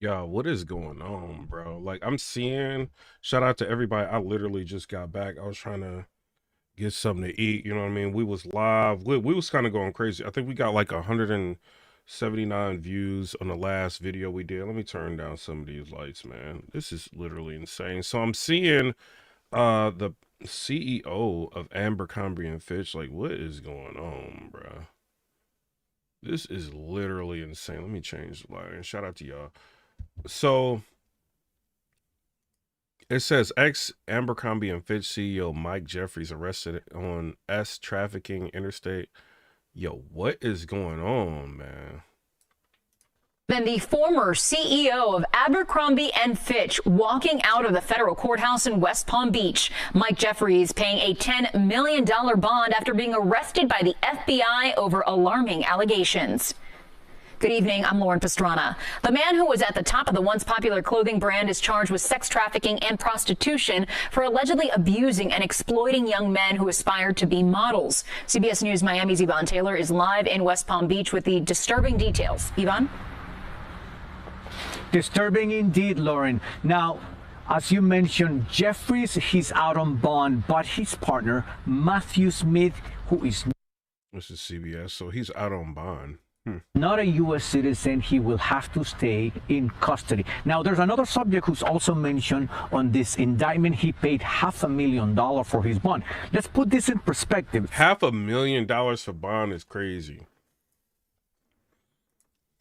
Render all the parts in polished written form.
Yo, what is going on, bro? Like, I'm seeing, shout out to everybody. I literally just got back. I was trying to get something to eat. You know what I mean? We was live. We was kind of going crazy. I think we got like 179 views on the last video we did. Let me turn down some of these lights, man. This is literally insane. So I'm seeing the CEO of Abercrombie and Fitch. Like, what is going on, bro? This is literally insane. Let me change the light. And shout out to y'all. So it says ex Abercrombie and Fitch CEO Mike Jeffries arrested on trafficking interstate. Yo, what is going on, man? Then the former CEO of Abercrombie and Fitch walking out of the federal courthouse in West Palm Beach. Mike Jeffries paying a $10 million bond after being arrested by the FBI over alarming allegations. Good evening, I'm Lauren Pastrana. The man who was at the top of the once popular clothing brand is charged with sex trafficking and prostitution for allegedly abusing and exploiting young men who aspired to be models. CBS News Miami's Yvonne Taylor is live in West Palm Beach with the disturbing details. Yvonne? Disturbing indeed, Lauren. Now, as you mentioned, Jeffries, he's out on bond, but his partner, Matthew Smith, who is... This is CBS, so he's out on bond. Not a U.S. citizen, he will have to stay in custody. Now, there's another subject who's also mentioned on this indictment. He paid $500,000 for his bond. Let's put this in perspective. $500,000 for bond is crazy.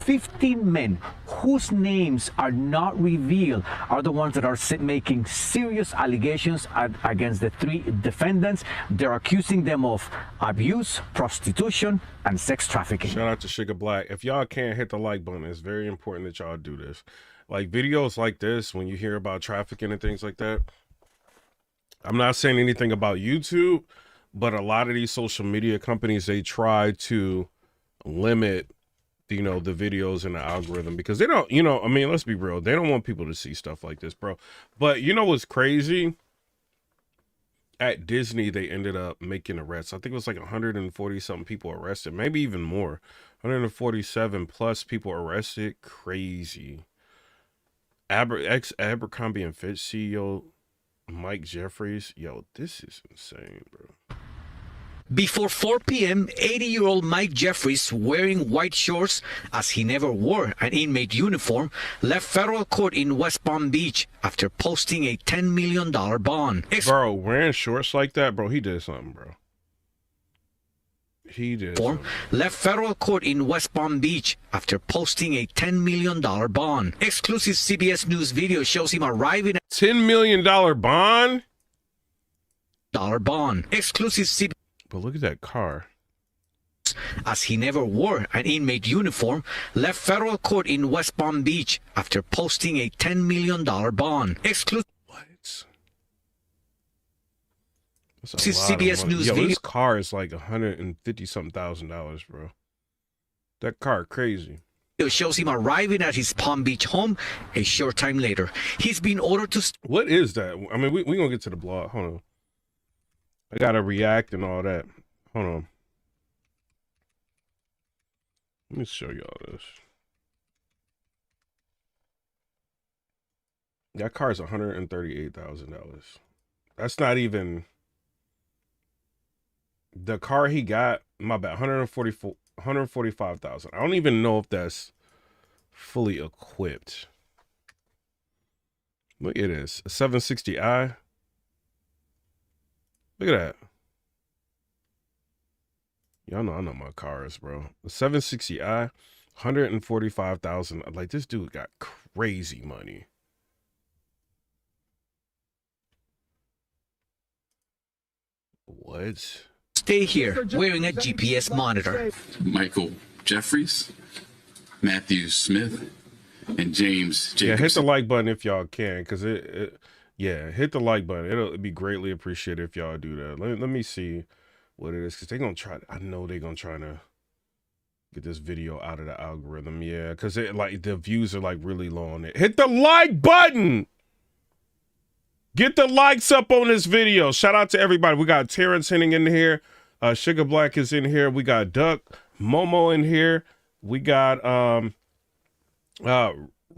15 men whose names are not revealed are the ones that are making serious allegations against the three defendants. They're accusing them of abuse, prostitution, and sex trafficking. Shout out to Sugar Black. If y'all can't hit the like button, it's very important that y'all do this. Like videos like this, when you hear about trafficking and things like that, I'm not saying anything about YouTube, but a lot of these social media companies, they try to limit the videos in the algorithm because they don't, I mean, let's be real. They don't want people to see stuff like this, bro. But you know what's crazy? At Disney, they ended up making arrests. I think it was like 140 something people arrested, maybe even more. 147 plus people arrested. Crazy. Ex Abercrombie and Fitch CEO Mike Jeffries. Yo, this is insane, bro. Before 4 p.m., 80-year-old Mike Jeffries, wearing white shorts as he never wore an inmate uniform, left federal court in West Palm Beach after posting a $10 million bond. Bro, wearing shorts like that, bro, he did something, bro. He did something. Left federal court in West Palm Beach after posting a $10 million bond. Exclusive CBS News video shows him arriving at $10 million bond? Exclusive CBS. But look at that car. As he never wore an inmate uniform, left federal court in West Palm Beach after posting a $10 million bond. Exclusive. What? CBS News video. This car is like $150-something thousand, bro. That car crazy. It shows him arriving at his Palm Beach home a short time later. He's been ordered to... What is that? I mean, we gonna get to the blog. Hold on. I gotta react and all that. Hold on. Let me show y'all this. That car's $138,000. That's not even the car he got. My bad. 145,000. I don't even know if that's fully equipped. Look at this. A 760i. Look at that. Y'all know I know my cars, bro. The 760i, 145,000. Like, this dude got crazy money. What? Stay here, wearing a GPS monitor. Michael Jeffries, Matthew Smith, and James Jacobson. Yeah, hit the like button if y'all can, because yeah, hit the like button. It'll be greatly appreciated if y'all do that. Let me see what it is, because they're going to try. I know they're going to try to get this video out of the algorithm. Yeah, because like the views are like really low on it. Hit the like button. Get the likes up on this video. Shout out to everybody. We got Terrence Henning in here. Sugar Black is in here. We got Duck Momo in here. We got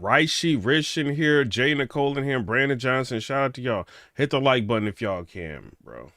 Raishi Rich in here, Jay Nicole in here, and Brandon Johnson. Shout out to y'all. Hit the like button if y'all can, bro.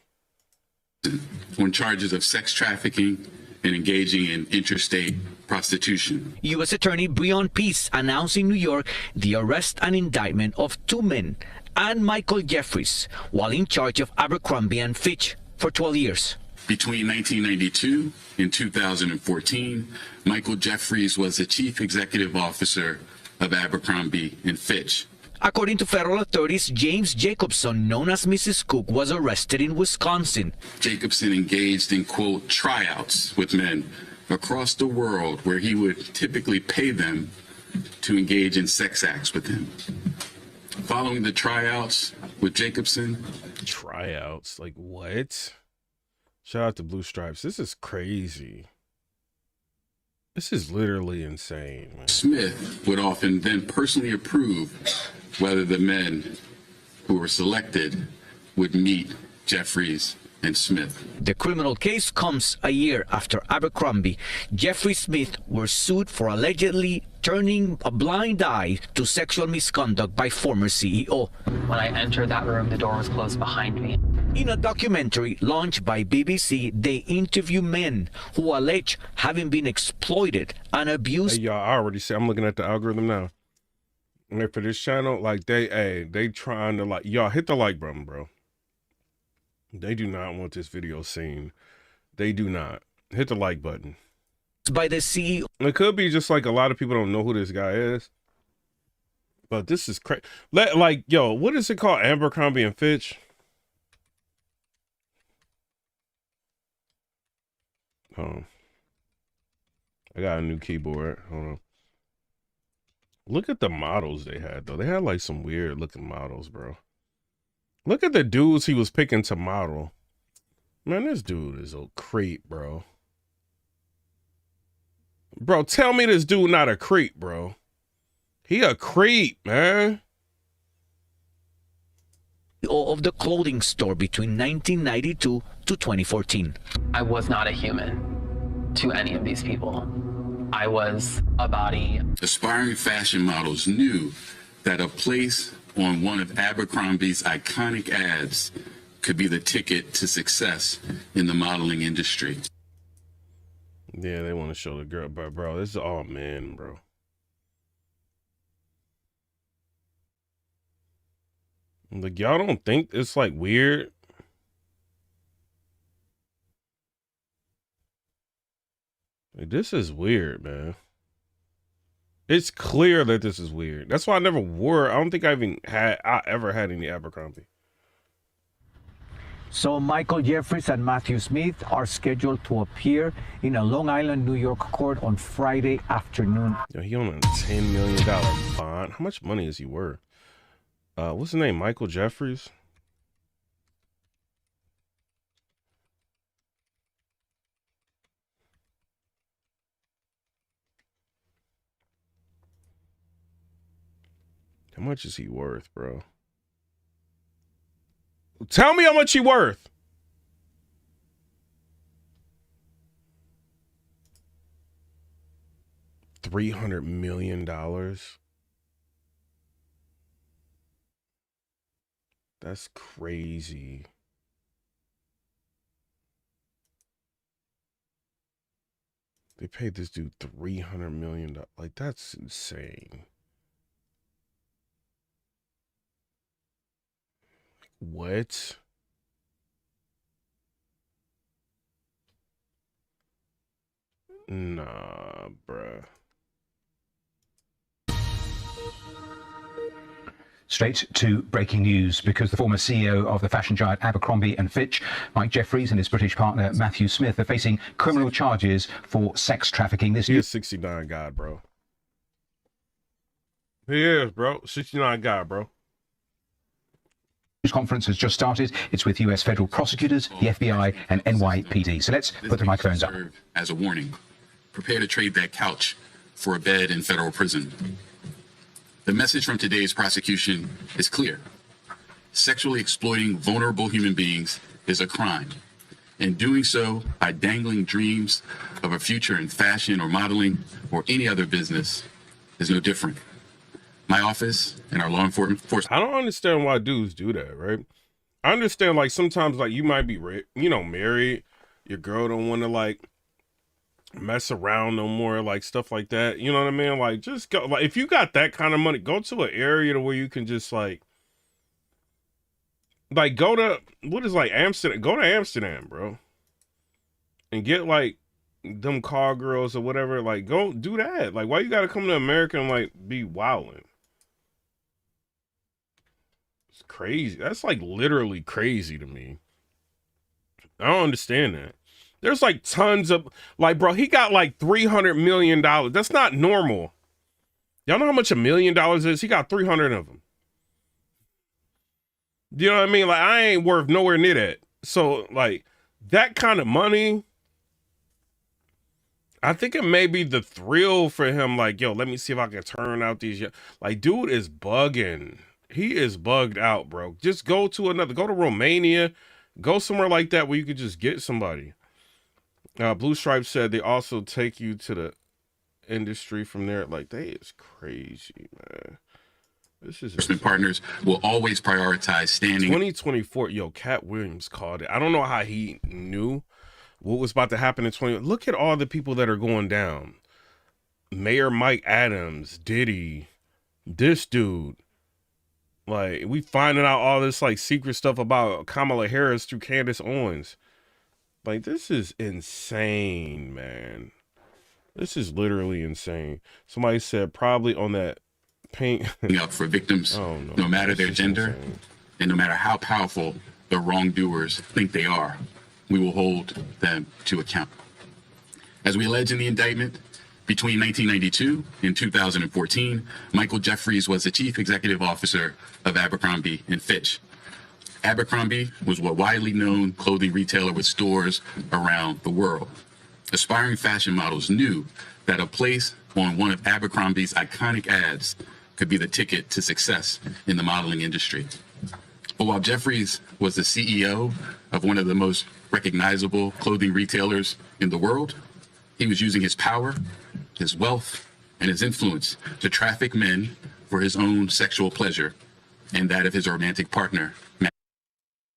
On charges of sex trafficking and engaging in interstate prostitution. U.S. Attorney Breon Peace announced in New York the arrest and indictment of 2 men and Michael Jeffries while in charge of Abercrombie and Fitch for 12 years. Between 1992 and 2014, Michael Jeffries was the chief executive officer of Abercrombie and Fitch. According to federal authorities, James Jacobson, known as Mrs. Cook, was arrested in Wisconsin. Jacobson engaged in, quote, tryouts with men across the world where he would typically pay them to engage in sex acts with him. Following the tryouts with Jacobson. Tryouts? Like what? Shout out to Blue Stripes. This is crazy. This is literally insane, man. Smith would often then personally approve whether the men who were selected would meet Jeffries and Smith. The criminal case comes a year after Abercrombie. Jeffries Smith were sued for allegedly turning a blind eye to sexual misconduct by former CEO. When I entered that room, the door was closed behind me. In a documentary launched by BBC, they interview men who allege having been exploited and abused. Hey, y'all, I already said, I'm looking at the algorithm now. And for this channel, like they trying to like, y'all hit the like button, bro. They do not want this video seen. They do not. Hit the like button. By the CEO. It could be just like a lot of people don't know who this guy is. But this is crazy. Like, yo, what is it called? Abercrombie and Fitch? Hold on. I got a new keyboard. Hold on. Look at the models they had, though. They had like some weird looking models, bro. Look at the dudes he was picking to model. Man, this dude is a creep, bro. Bro, tell me this dude not a creep, bro. He a creep, man. Of the clothing store between 1992 to 2014. I was not a human to any of these people. I was a body. Aspiring fashion models knew that a place on one of Abercrombie's iconic ads could be the ticket to success in the modeling industry. Yeah, they want to show the girl, but bro, this is all men, bro. Like, y'all don't think it's like weird? Like, this is weird, man. It's clear that this is weird. That's why I never wore. I don't think I ever had any Abercrombie. So Michael Jeffries and Matthew Smith are scheduled to appear in a Long Island, New York court on Friday afternoon. Yo, he on a $10 million bond. How much money is he worth? What's his name? Michael Jeffries? How much is he worth, bro? Tell me how much he worth. $300 million. That's crazy. They paid this dude $300 million. Like, that's insane. What? Nah, bruh. Straight to breaking news, because the former CEO of the fashion giant Abercrombie and Fitch, Mike Jeffries, and his British partner Matthew Smith are facing criminal charges for sex trafficking. He is 69 God, bro. He is, bro. 69 God, bro. This conference has just started. It's with US federal prosecutors, the FBI, and NYPD. So let's put the microphones up. As a warning, prepare to trade that couch for a bed in federal prison. The message from today's prosecution is clear. Sexually exploiting vulnerable human beings is a crime. And doing so by dangling dreams of a future in fashion or modeling or any other business is no different. My office and our law enforcement. I don't understand why dudes do that, right? I understand, like, sometimes, like, you might be, married. Your girl don't want to, like, mess around no more, like, stuff like that. You know what I mean? Like, just go. Like, if you got that kind of money, go to an area to where you can just, like, go to, Amsterdam? Go to Amsterdam, bro. And get, like, them car girls or whatever. Like, go do that. Like, why you got to come to America and, like, be wilding? It's crazy. That's like literally crazy to me. I don't understand that. There's like tons of, like, bro, he got like $300 million. That's not normal. Y'all know how much $1 million is? He got 300 of them. You know what I mean? Like, I ain't worth nowhere near that. So, like, that kind of money, I think it may be the thrill for him. Like, yo, let me see if I can turn out these. Like, dude is bugging. He is bugged out, bro. Just go to Romania, go somewhere like that where you could just get somebody. Blue Stripe said they also take you to the industry from there. Like, they is crazy, man. This is partners will always prioritize standing. 2024. Yo, Cat Williams called it. I don't know how he knew what was about to happen in 20. Look at all the people that are going down. Mayor Mike Adams, Diddy, this dude. Like, we finding out all this, like, secret stuff about Kamala Harris through Candace Owens. Like, this is insane, man. This is literally insane. Somebody said probably on that paint. Up for victims, no matter their gender, insane. And no matter how powerful the wrongdoers think they are, we will hold them to account. As we allege in the indictment, between 1992 and 2014, Michael Jeffries was the chief executive officer of Abercrombie and Fitch. Abercrombie was a widely known clothing retailer with stores around the world. Aspiring fashion models knew that a place on one of Abercrombie's iconic ads could be the ticket to success in the modeling industry. But while Jeffries was the CEO of one of the most recognizable clothing retailers in the world, he was using his power, his wealth, and his influence to traffic men for his own sexual pleasure and that of his romantic partner,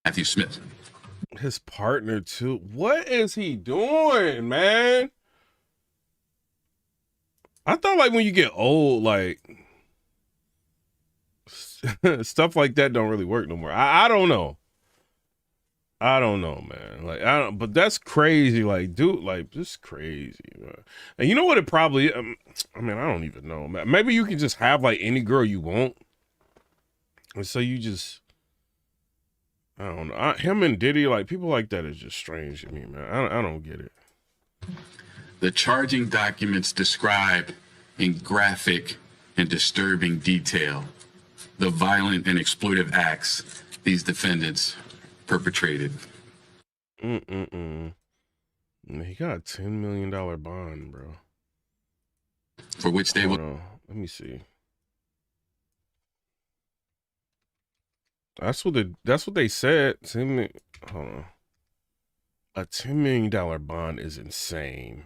Matthew Smith. His partner, too. What is he doing, man? I thought, like, when you get old, like, stuff like that don't really work no more. I don't know. I don't know, man. Like, but that's crazy. Like, dude, like, just crazy, man. And you know what it probably, I mean, I don't even know, man. Maybe you can just have, like, any girl you want. And so you just, I don't know. Him and Diddy, like, people like that is just strange to me, man. I don't get it. The charging documents describe in graphic and disturbing detail the violent and exploitive acts these defendants perpetrated. He got a $10 million bond, bro. For which they will. Let me see. That's what they said. Hold on. A $10 million bond is insane.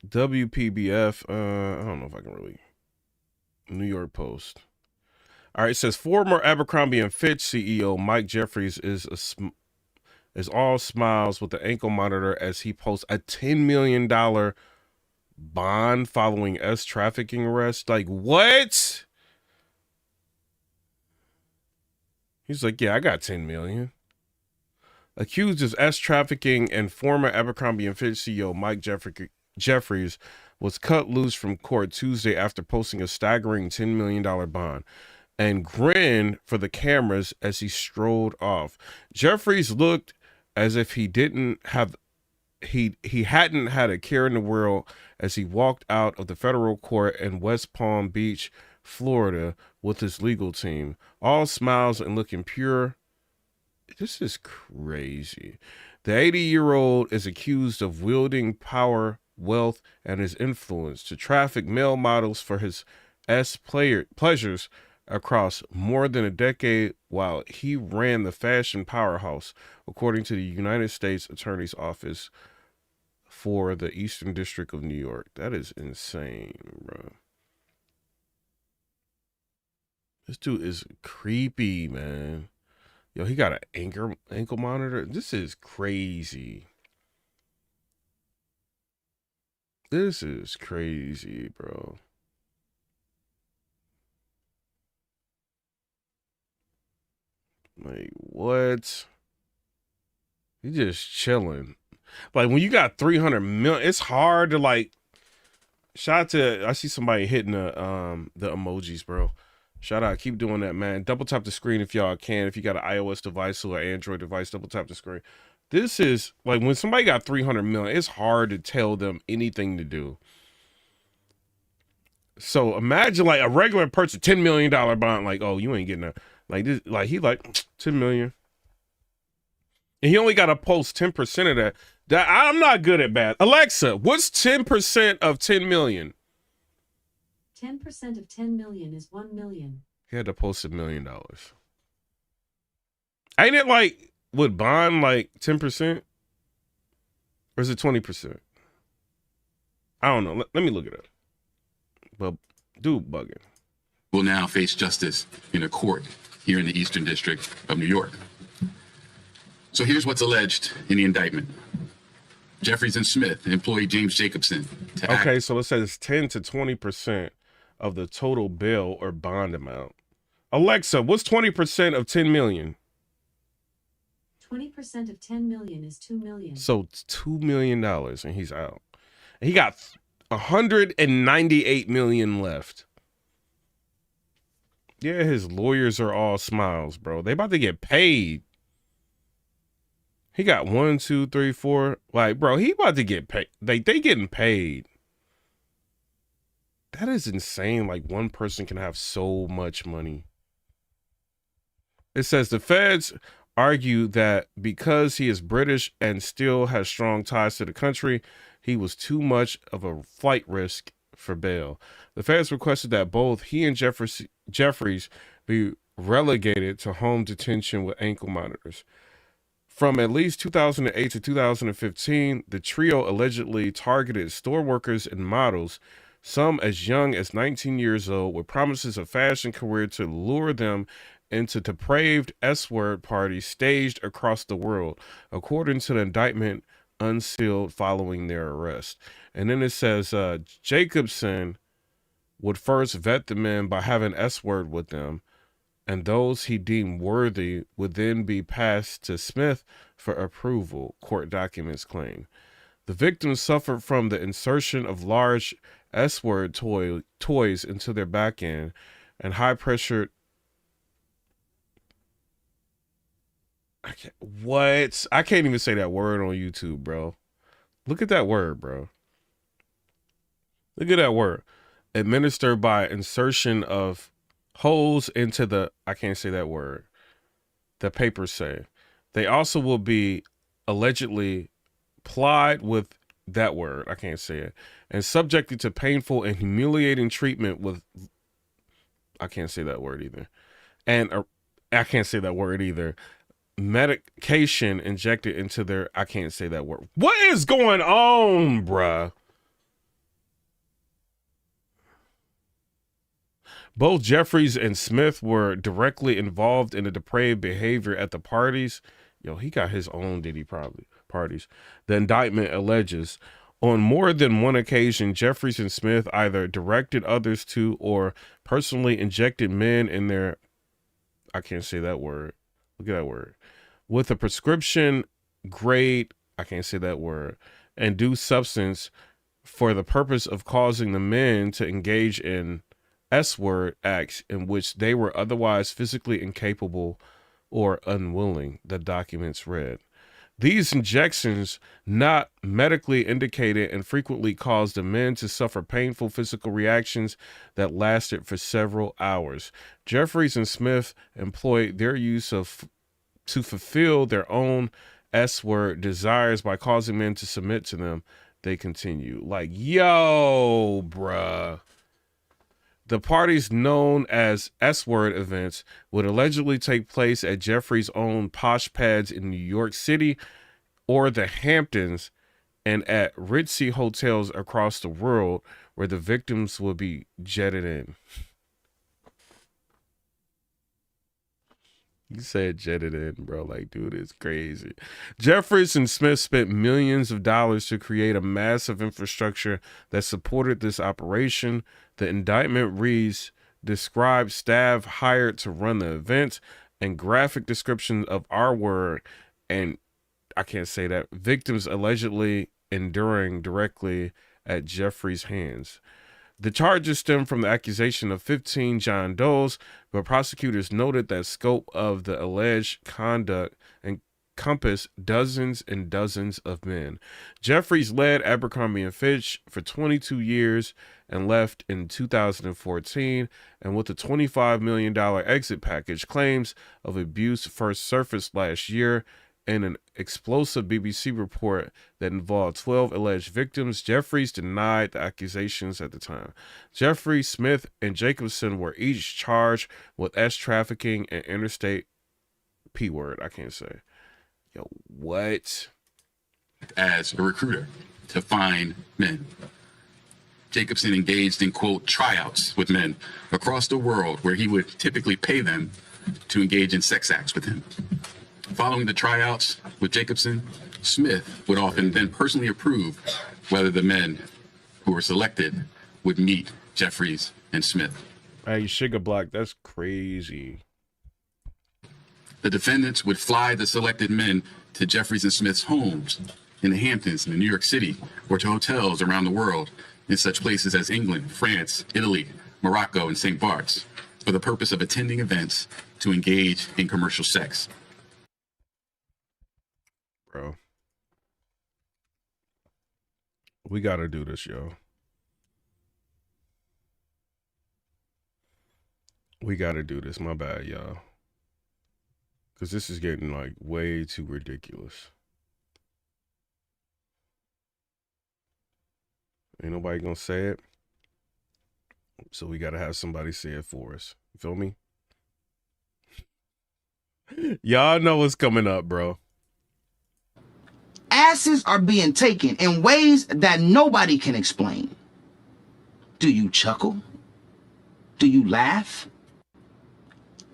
WPBF. I don't know if I can really. New York Post. All right, it says former Abercrombie and Fitch CEO Mike Jeffries is all smiles with the ankle monitor as he posts a $10 million bond following trafficking arrest. Like, what? He's like, yeah, I got 10 million. Accused of trafficking and former Abercrombie and Fitch CEO Mike Jeffries was cut loose from court Tuesday after posting a staggering $10 million bond and grinned for the cameras as he strolled off. Jeffries looked as if he hadn't had a care in the world as he walked out of the federal court in West Palm Beach, Florida, with his legal team, all smiles and looking pure. This is crazy. The 80-year-old is accused of wielding power, wealth, and his influence to traffic male models for his pleasures across more than a decade while he ran the fashion powerhouse, according to the United States Attorney's Office for the Eastern District of New York. That is insane, bro. This dude is creepy, man. Yo, he got an ankle monitor. This is crazy. This is crazy, bro. Like, what? He just chilling. Like, when you got 300 million, it's hard to, like, shout out to, I see somebody hitting the emojis, bro. Shout out, keep doing that, man. Double tap the screen if y'all can. If you got an iOS device or an Android device, double tap the screen. This is, like, when somebody got 300 million, it's hard to tell them anything to do. So imagine, like, a regular person, $10 million bond, like, oh, you ain't getting that. Like, this, like, he like, 10 million. And he only got to post 10% of that. That I'm not good at math. Alexa, what's 10% of 10 million? 10% of 10 million is 1 million. He had to post $1 million. Ain't it like, would bond like 10%? Or is it 20%? I don't know. Let me look it up. But dude bugging. Will now face justice in a court here in the Eastern District of New York. So here's what's alleged in the indictment. Jeffries and Smith employed James Jacobson to act. Okay, so it says 10 to 20% of the total bail or bond amount. Alexa, what's 20% of 10 million? 20% of 10 million is 2 million. So it's $2 million and he's out. And he got 198 million left. Yeah, his lawyers are all smiles, bro. They about to get paid. He got 1, 2, 3, 4. Like, bro, he about to get paid. They getting paid. That is insane. Like, one person can have so much money. It says the feds argue that because he is British and still has strong ties to the country, he was too much of a flight risk for bail. The feds requested that both he and Jeffries be relegated to home detention with ankle monitors. From at least 2008 to 2015, the trio allegedly targeted store workers and models, some as young as 19 years old, with promises of fashion career to lure them into depraved S-word parties staged across the world, according to the indictment unsealed following their arrest. And then it says Jacobson would first vet the men by having S-word with them, and those he deemed worthy would then be passed to Smith for approval, court documents claim. The victims suffered from the insertion of large S-word toys into their back end and high-pressured... I can't even say that word on YouTube, bro. Look at that word, bro. Look at that word. Administered by insertion of holes into the, I can't say that word. The papers say. They also will be allegedly plied with that word. I can't say it. And subjected to painful and humiliating treatment with, I can't say that word either. And I can't say that word either. Medication injected into their, I can't say that word. What is going on, bruh? Both Jeffries and Smith were directly involved in the depraved behavior at the parties. Yo, he got his own Diddy parties. The indictment alleges on more than one occasion, Jeffries and Smith either directed others to or personally injected men in their, I can't say that word. Look at that word. With a prescription grade, I can't say that word, induced substance for the purpose of causing the men to engage in S-word acts in which they were otherwise physically incapable or unwilling, the documents read. These injections, not medically indicated, and frequently caused the men to suffer painful physical reactions that lasted for several hours. Jeffries and Smith employed their use of to fulfill their own S-word desires by causing men to submit to them. They continue. Like, yo, bruh. The parties known as S-word events would allegedly take place at Jeffries' own posh pads in New York City or the Hamptons and at ritzy hotels across the world where the victims would be jetted in. You said jetted in, bro. Like, dude, it's crazy. Jeffries and Smith spent millions of dollars to create a massive infrastructure that supported this operation. The indictment reads, described staff hired to run the event and graphic description of our word, and I can't say that, victims allegedly enduring directly at Jeffries' hands. The charges stem from the accusation of 15 John Does, but prosecutors noted that scope of the alleged conduct encompassed dozens and dozens of men. Jeffries led Abercrombie and Fitch for 22 years and left in 2014, and with a $25 million exit package, claims of abuse first surfaced last year. In an explosive BBC report that involved 12 alleged victims, Jeffries denied the accusations at the time. Jeffries, Smith, and Jacobson were each charged with trafficking and interstate P-word. I can't say. Yo, what? As a recruiter to find men. Jacobson engaged in, quote, tryouts with men across the world where he would typically pay them to engage in sex acts with him. Following the tryouts with Jacobson, Smith would often then personally approve whether the men who were selected would meet Jeffries and Smith. Hey, Sugar Black, that's crazy. The defendants would fly the selected men to Jeffries and Smith's homes in the Hamptons in New York City or to hotels around the world in such places as England, France, Italy, Morocco, and St. Bart's for the purpose of attending events to engage in commercial sex. Bro, we gotta do this, yo. We gotta do this. My bad, y'all. Because this is getting like way too ridiculous. Ain't nobody gonna say it. So we gotta have somebody say it for us. You feel me? Y'all know what's coming up, bro. Asses are being taken in ways that nobody can explain. Do you chuckle? Do you laugh?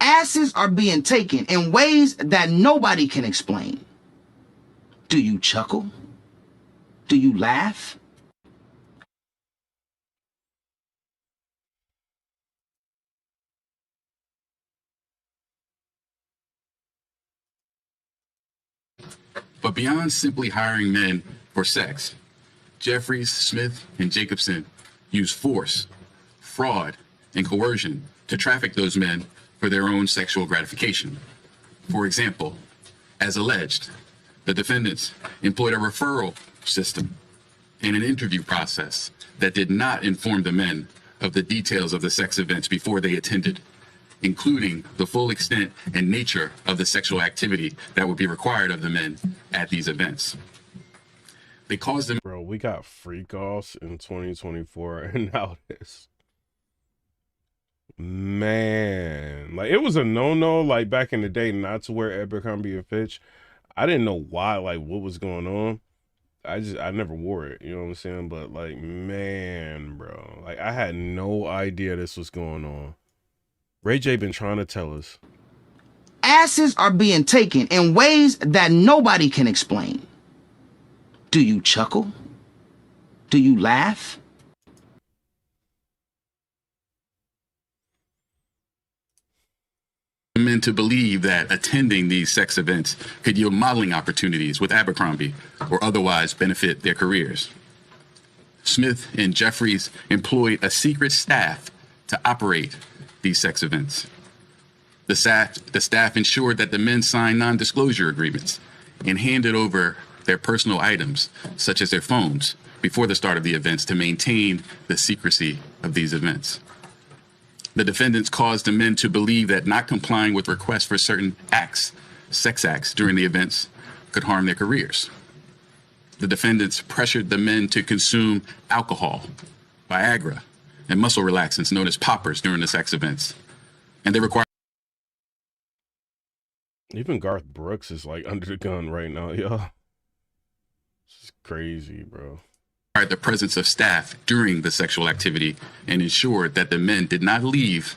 Asses are being taken in ways that nobody can explain. Do you chuckle? Do you laugh? But beyond simply hiring men for sex, Jeffries, Smith, and Jacobson used force, fraud, and coercion to traffic those men for their own sexual gratification. For example, as alleged, the defendants employed a referral system and an interview process that did not inform the men of the details of the sex events before they attended, including the full extent and nature of the sexual activity that would be required of the men at these events. They caused them. Bro, we got freak offs in 2024 and now this. Man, like it was a no-no like back in the day not to wear Abercrombie and Fitch. I didn't know why, like what was going on. I never wore it, you know what I'm saying? But like, man, bro, like I had no idea this was going on. Ray J been trying to tell us. Asses are being taken in ways that nobody can explain. Do you chuckle? Do you laugh? Men to believe that attending these sex events could yield modeling opportunities with Abercrombie or otherwise benefit their careers. Smith and Jeffries employed a secret staff to operate these sex events. The staff ensured that the men signed non-disclosure agreements and handed over their personal items, such as their phones, before the start of the events to maintain the secrecy of these events. The defendants caused the men to believe that not complying with requests for certain acts, sex acts during the events, could harm their careers. The defendants pressured the men to consume alcohol, Viagra, and muscle relaxants known as poppers during the sex events. And they required. Even Garth Brooks is like under the gun right now, y'all. This is crazy, bro. The presence of staff during the sexual activity and ensured that the men did not leave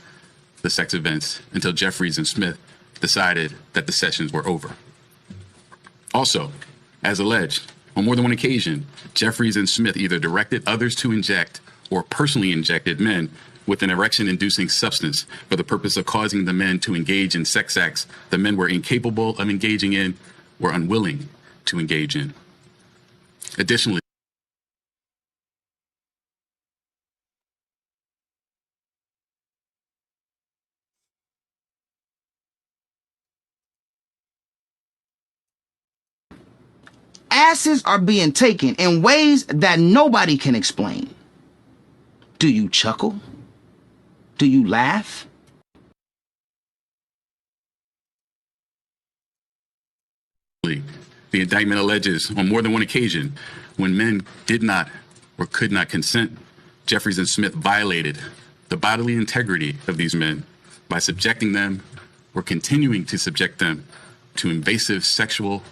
the sex events until Jeffries and Smith decided that the sessions were over. Also, as alleged, on more than one occasion, Jeffries and Smith either directed others to inject or personally injected men with an erection-inducing substance for the purpose of causing the men to engage in sex acts the men were incapable of engaging in or unwilling to engage in. Additionally, asses are being taken in ways that nobody can explain. Do you chuckle? Do you laugh? the indictment alleges on more than one occasion when men did not or could not consent, Jeffries and Smith violated the bodily integrity of these men by subjecting them or continuing to subject them to invasive sexual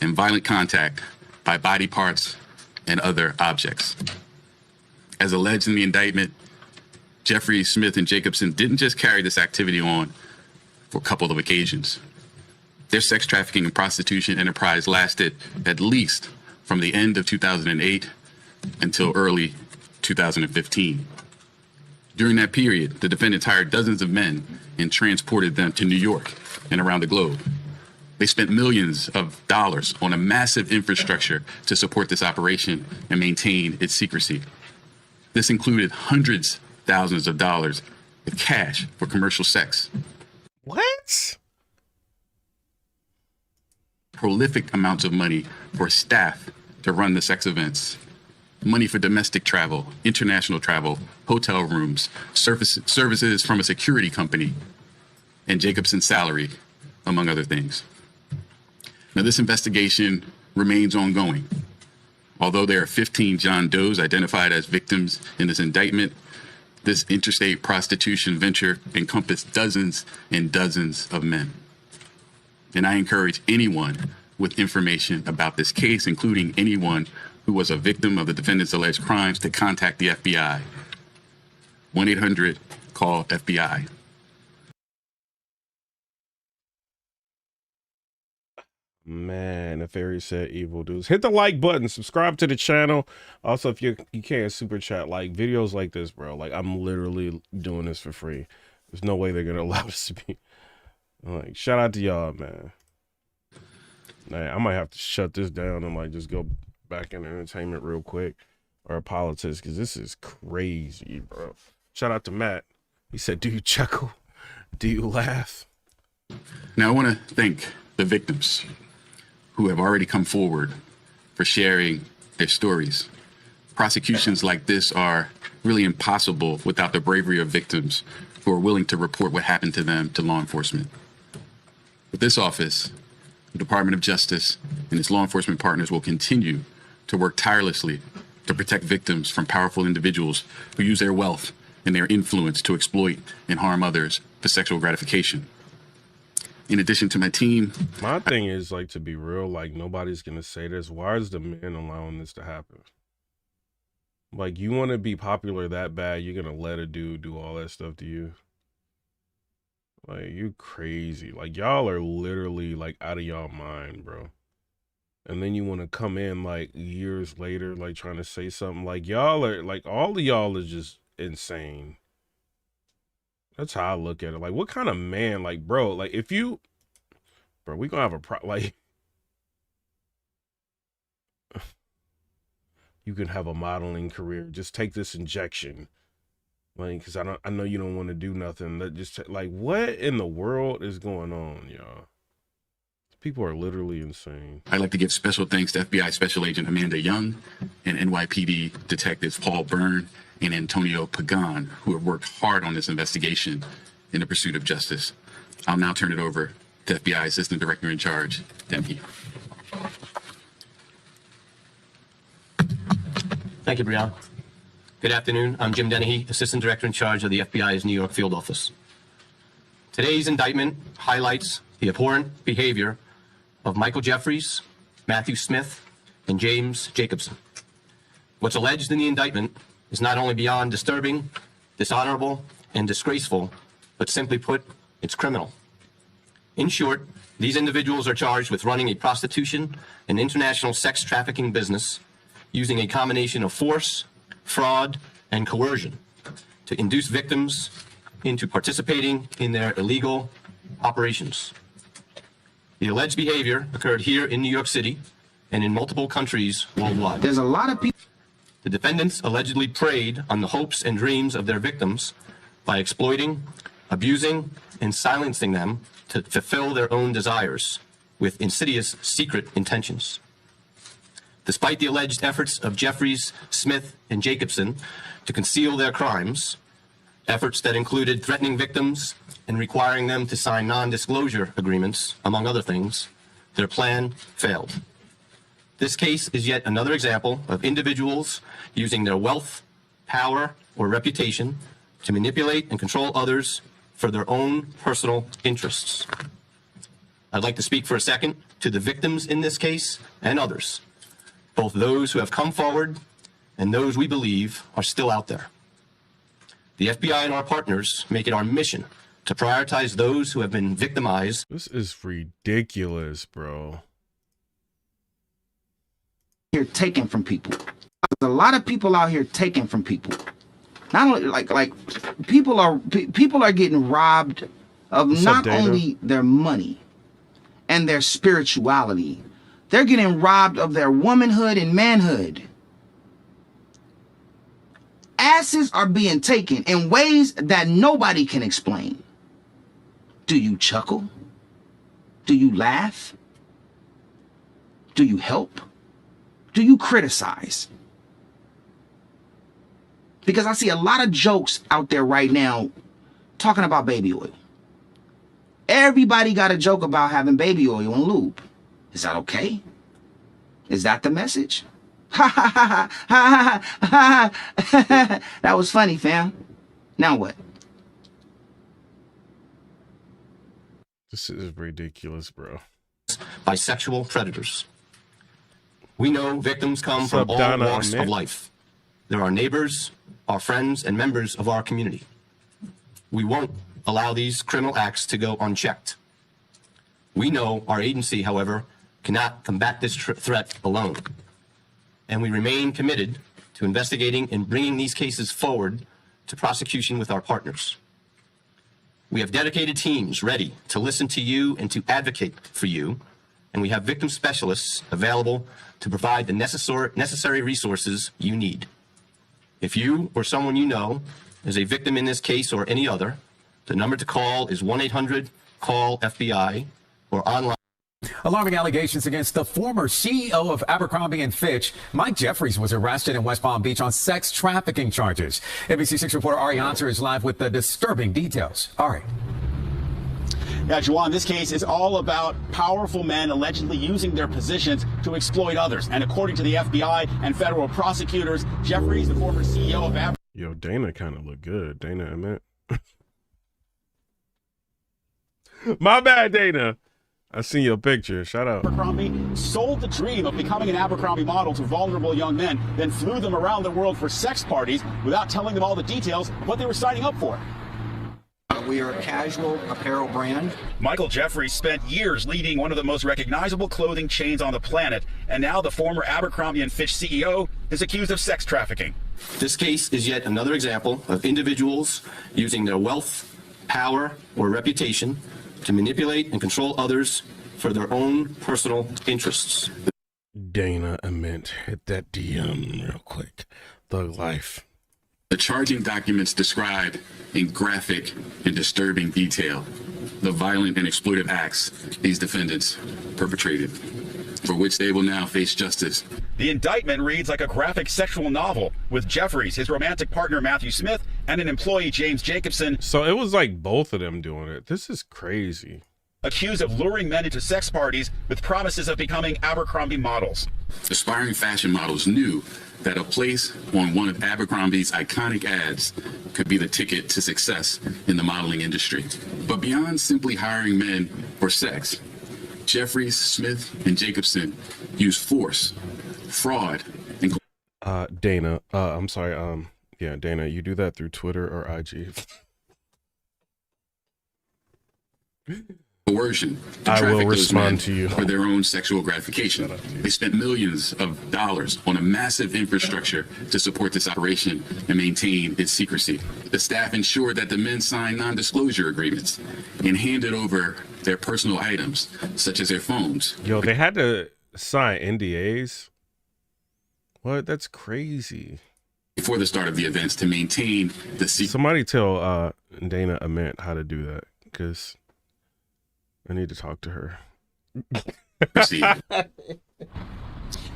and violent contact by body parts and other objects. As alleged in the indictment, Jeffries, Smith, and Jacobson didn't just carry this activity on for a couple of occasions. Their sex trafficking and prostitution enterprise lasted at least from the end of 2008 until early 2015. During that period, the defendants hired dozens of men and transported them to New York and around the globe. They spent millions of dollars on a massive infrastructure to support this operation and maintain its secrecy. This included hundreds of thousands of dollars with cash for commercial sex. What? Prolific amounts of money for staff to run the sex events, money for domestic travel, international travel, hotel rooms, services from a security company, and Jacobson's salary, among other things. Now, this investigation remains ongoing. Although there are 15 John Does identified as victims in this indictment, this interstate prostitution venture encompassed dozens and dozens of men. And I encourage anyone with information about this case, including anyone who was a victim of the defendant's alleged crimes, to contact the FBI. 1-800-CALL-FBI. Man, the fairy said evil dudes. Hit the like button, subscribe to the channel. Also, if you can't super chat, like videos like this, bro. Like, I'm literally doing this for free. There's no way they're gonna allow us to be. Like, shout out to y'all, man. Man, I might have to shut this down and like just go back in entertainment real quick, or politics, because this is crazy, bro. Shout out to Matt. He said, "Do you chuckle? Do you laugh?" Now, I want to thank the victims who have already come forward for sharing their stories. Prosecutions like this are really impossible without the bravery of victims who are willing to report what happened to them to law enforcement. With this office, the Department of Justice and its law enforcement partners will continue to work tirelessly to protect victims from powerful individuals who use their wealth and their influence to exploit and harm others for sexual gratification. In addition to my team, my thing is, like, to be real, like, nobody's gonna say this. Why is the men allowing this to happen? Like, you want to be popular that bad, you're gonna let a dude do all that stuff to you? Like, you crazy. Like, y'all are literally like out of y'all mind, bro. And then you want to come in like years later, like trying to say something. Like, y'all are like, all of y'all is just insane. That's how I look at it. Like, what kind of man, like, bro, like, if you, bro, we gonna have a like, you can have a modeling career. Just take this injection. Like, because I know you don't want to do nothing. That just, like, what in the world is going on, y'all? People are literally insane. I'd like to give special thanks to FBI Special Agent Amanda Young and NYPD Detectives Paul Byrne and Antonio Pagan, who have worked hard on this investigation in the pursuit of justice. I'll now turn it over to FBI Assistant Director in Charge, Dennehy. Thank you, Brian. Good afternoon. I'm Jim Dennehy, Assistant Director in Charge of the FBI's New York Field Office. Today's indictment highlights the abhorrent behavior of Michael Jeffries, Matthew Smith, and James Jacobson. What's alleged in the indictment is not only beyond disturbing, dishonorable, and disgraceful, but simply put, it's criminal. In short, these individuals are charged with running a prostitution and international sex trafficking business using a combination of force, fraud, and coercion to induce victims into participating in their illegal operations. The alleged behavior occurred here in New York City and in multiple countries worldwide. There's a lot of people. The defendants allegedly preyed on the hopes and dreams of their victims by exploiting, abusing, and silencing them to fulfill their own desires with insidious secret intentions. Despite the alleged efforts of Jeffries, Smith, and Jacobson to conceal their crimes, efforts that included threatening victims and requiring them to sign non-disclosure agreements, among other things, their plan failed. This case is yet another example of individuals using their wealth, power, or reputation to manipulate and control others for their own personal interests. I'd like to speak for a second to the victims in this case and others, both those who have come forward and those we believe are still out there. The FBI and our partners make it our mission to prioritize those who have been victimized. This is ridiculous, bro. Here taken from people. There's a lot of people out here taken from people. Not only like people are getting robbed of not only their money and their spirituality. They're getting robbed of their womanhood and manhood. Asses are being taken in ways that nobody can explain. Do you chuckle? Do you laugh? Do you help? Do you criticize? Because I see a lot of jokes out there right now talking about baby oil. Everybody got a joke about having baby oil and lube. Is that okay? Is that the message? Ha ha ha ha ha ha. That was funny, fam. Now what? This is ridiculous, bro. By sexual predators. We know victims come from all walks of life. They're our neighbors, our friends, and members of our community. We won't allow these criminal acts to go unchecked. We know our agency, however, cannot combat this threat alone, and we remain committed to investigating and bringing these cases forward to prosecution with our partners. We have dedicated teams ready to listen to you and to advocate for you, and we have victim specialists available to provide the necessary resources you need. If you or someone you know is a victim in this case or any other, the number to call is 1-800-CALL-FBI or online. Alarming allegations against the former CEO of Abercrombie and Fitch. Mike Jeffries was arrested in West Palm Beach on sex trafficking charges. ABC6 reporter Ari Anser is live with the disturbing details. Ari. Yeah, Juwan, this case is all about powerful men allegedly using their positions to exploit others. And according to the FBI and federal prosecutors, Jeffries, the former CEO of Abercrombie. Yo, Dana kind of look good. Dana, I meant. My bad, Dana. I seen your picture. Shout out. Abercrombie sold the dream of becoming an Abercrombie model to vulnerable young men, then flew them around the world for sex parties without telling them all the details of what they were signing up for. We are a casual apparel brand. Michael Jeffries spent years leading one of the most recognizable clothing chains on the planet, and now the former Abercrombie and Fitch CEO is accused of sex trafficking. This case is yet another example of individuals using their wealth, power, or reputation to manipulate and control others for their own personal interests. Dana, I meant hit that DM real quick. Thug life. The charging documents describe in graphic and disturbing detail the violent and exploitive acts these defendants perpetrated, for which they will now face justice. The indictment reads like a graphic sexual novel, with Jeffries, his romantic partner Matthew Smith, and an employee James Jacobson. So it was like both of them doing it. This is crazy. Accused of luring men into sex parties with promises of becoming Abercrombie models. Aspiring fashion models knew that a place on one of Abercrombie's iconic ads could be the ticket to success in the modeling industry. But beyond simply hiring men for sex, Jeffries, Smith, and Jacobson used force, fraud, and Dana, I'm sorry, yeah, Dana, you do that through Twitter or IG. coercion to traffic those men for their own sexual gratification. They spent millions of dollars on a massive infrastructure to support this operation and maintain its secrecy. The staff ensured that the men signed non-disclosure agreements and handed over their personal items, such as their phones. Yo, they had to sign NDAs? What? That's crazy. Before the start of the events to maintain the secret. Somebody tell Dana Ament how to do that, because I need to talk to her.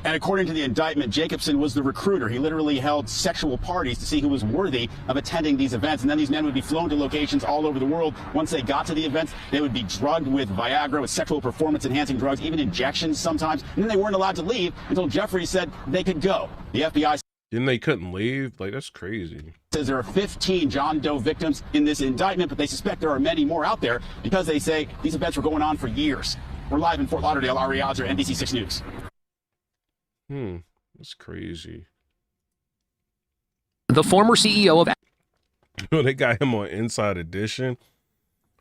And according to the indictment, Jacobson was the recruiter. He literally held sexual parties to see who was worthy of attending these events. And then these men would be flown to locations all over the world. Once they got to the events, they would be drugged with Viagra, with sexual performance-enhancing drugs, even injections sometimes. And then they weren't allowed to leave until Jeffries said they could go. The FBI... Then they couldn't leave? Like, that's crazy. Says there are 15 John Doe victims in this indictment, but they suspect there are many more out there because they say these events were going on for years. We're live in Fort Lauderdale. Ari Odzer, NBC 6 News. That's crazy. The former CEO of... They got him on Inside Edition.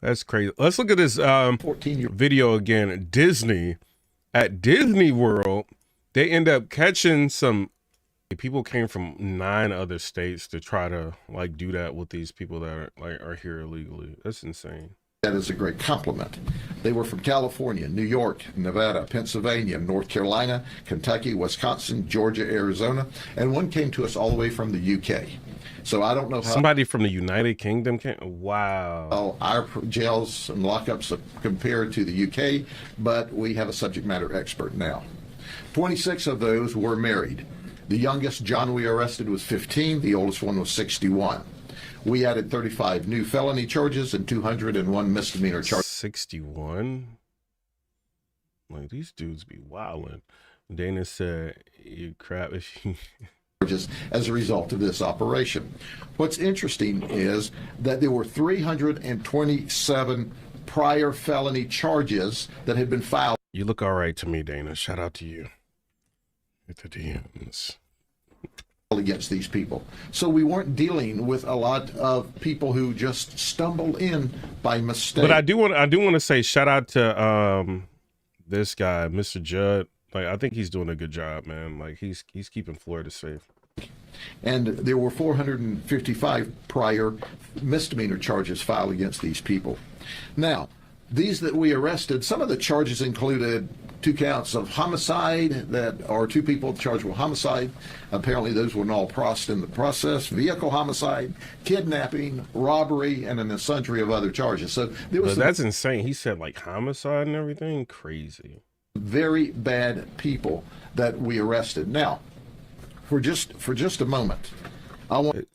That's crazy. Let's look at this video again. Disney. At Disney World, they end up catching some... People came from 9 other states to try to like do that with these people that are here illegally. That's insane. That is a great compliment. They were from California, New York, Nevada, Pennsylvania, North Carolina, Kentucky, Wisconsin, Georgia, Arizona, and one came to us all the way from the UK. So I don't know how... Somebody from the United Kingdom came? Wow. Our jails and lockups compared to the UK, but we have a subject matter expert now. 26 of those were married. The youngest John we arrested was 15. The oldest one was 61. We added 35 new felony charges and 201 misdemeanor charges. 61? Like, these dudes be wildin'. Dana said, you crap if you... as a result of this operation. What's interesting is that there were 327 prior felony charges that had been filed. You look all right to me, Dana. Shout out to you. With the DMs. Against these people. So we weren't dealing with a lot of people who just stumbled in by mistake. But I do want to say shout out to this guy, Mr. Judd. Like, I think he's doing a good job, man. Like, he's keeping Florida safe. And there were 455 prior misdemeanor charges filed against these people. Now, these that we arrested, some of the charges included 2 counts of homicide, or 2 people charged with homicide. Apparently those were all processed in the process. Vehicle homicide, kidnapping, robbery, and a sundry of other charges. So there was that's insane. He said like homicide and everything. Crazy. Very bad people that we arrested. Now, for just a moment, I want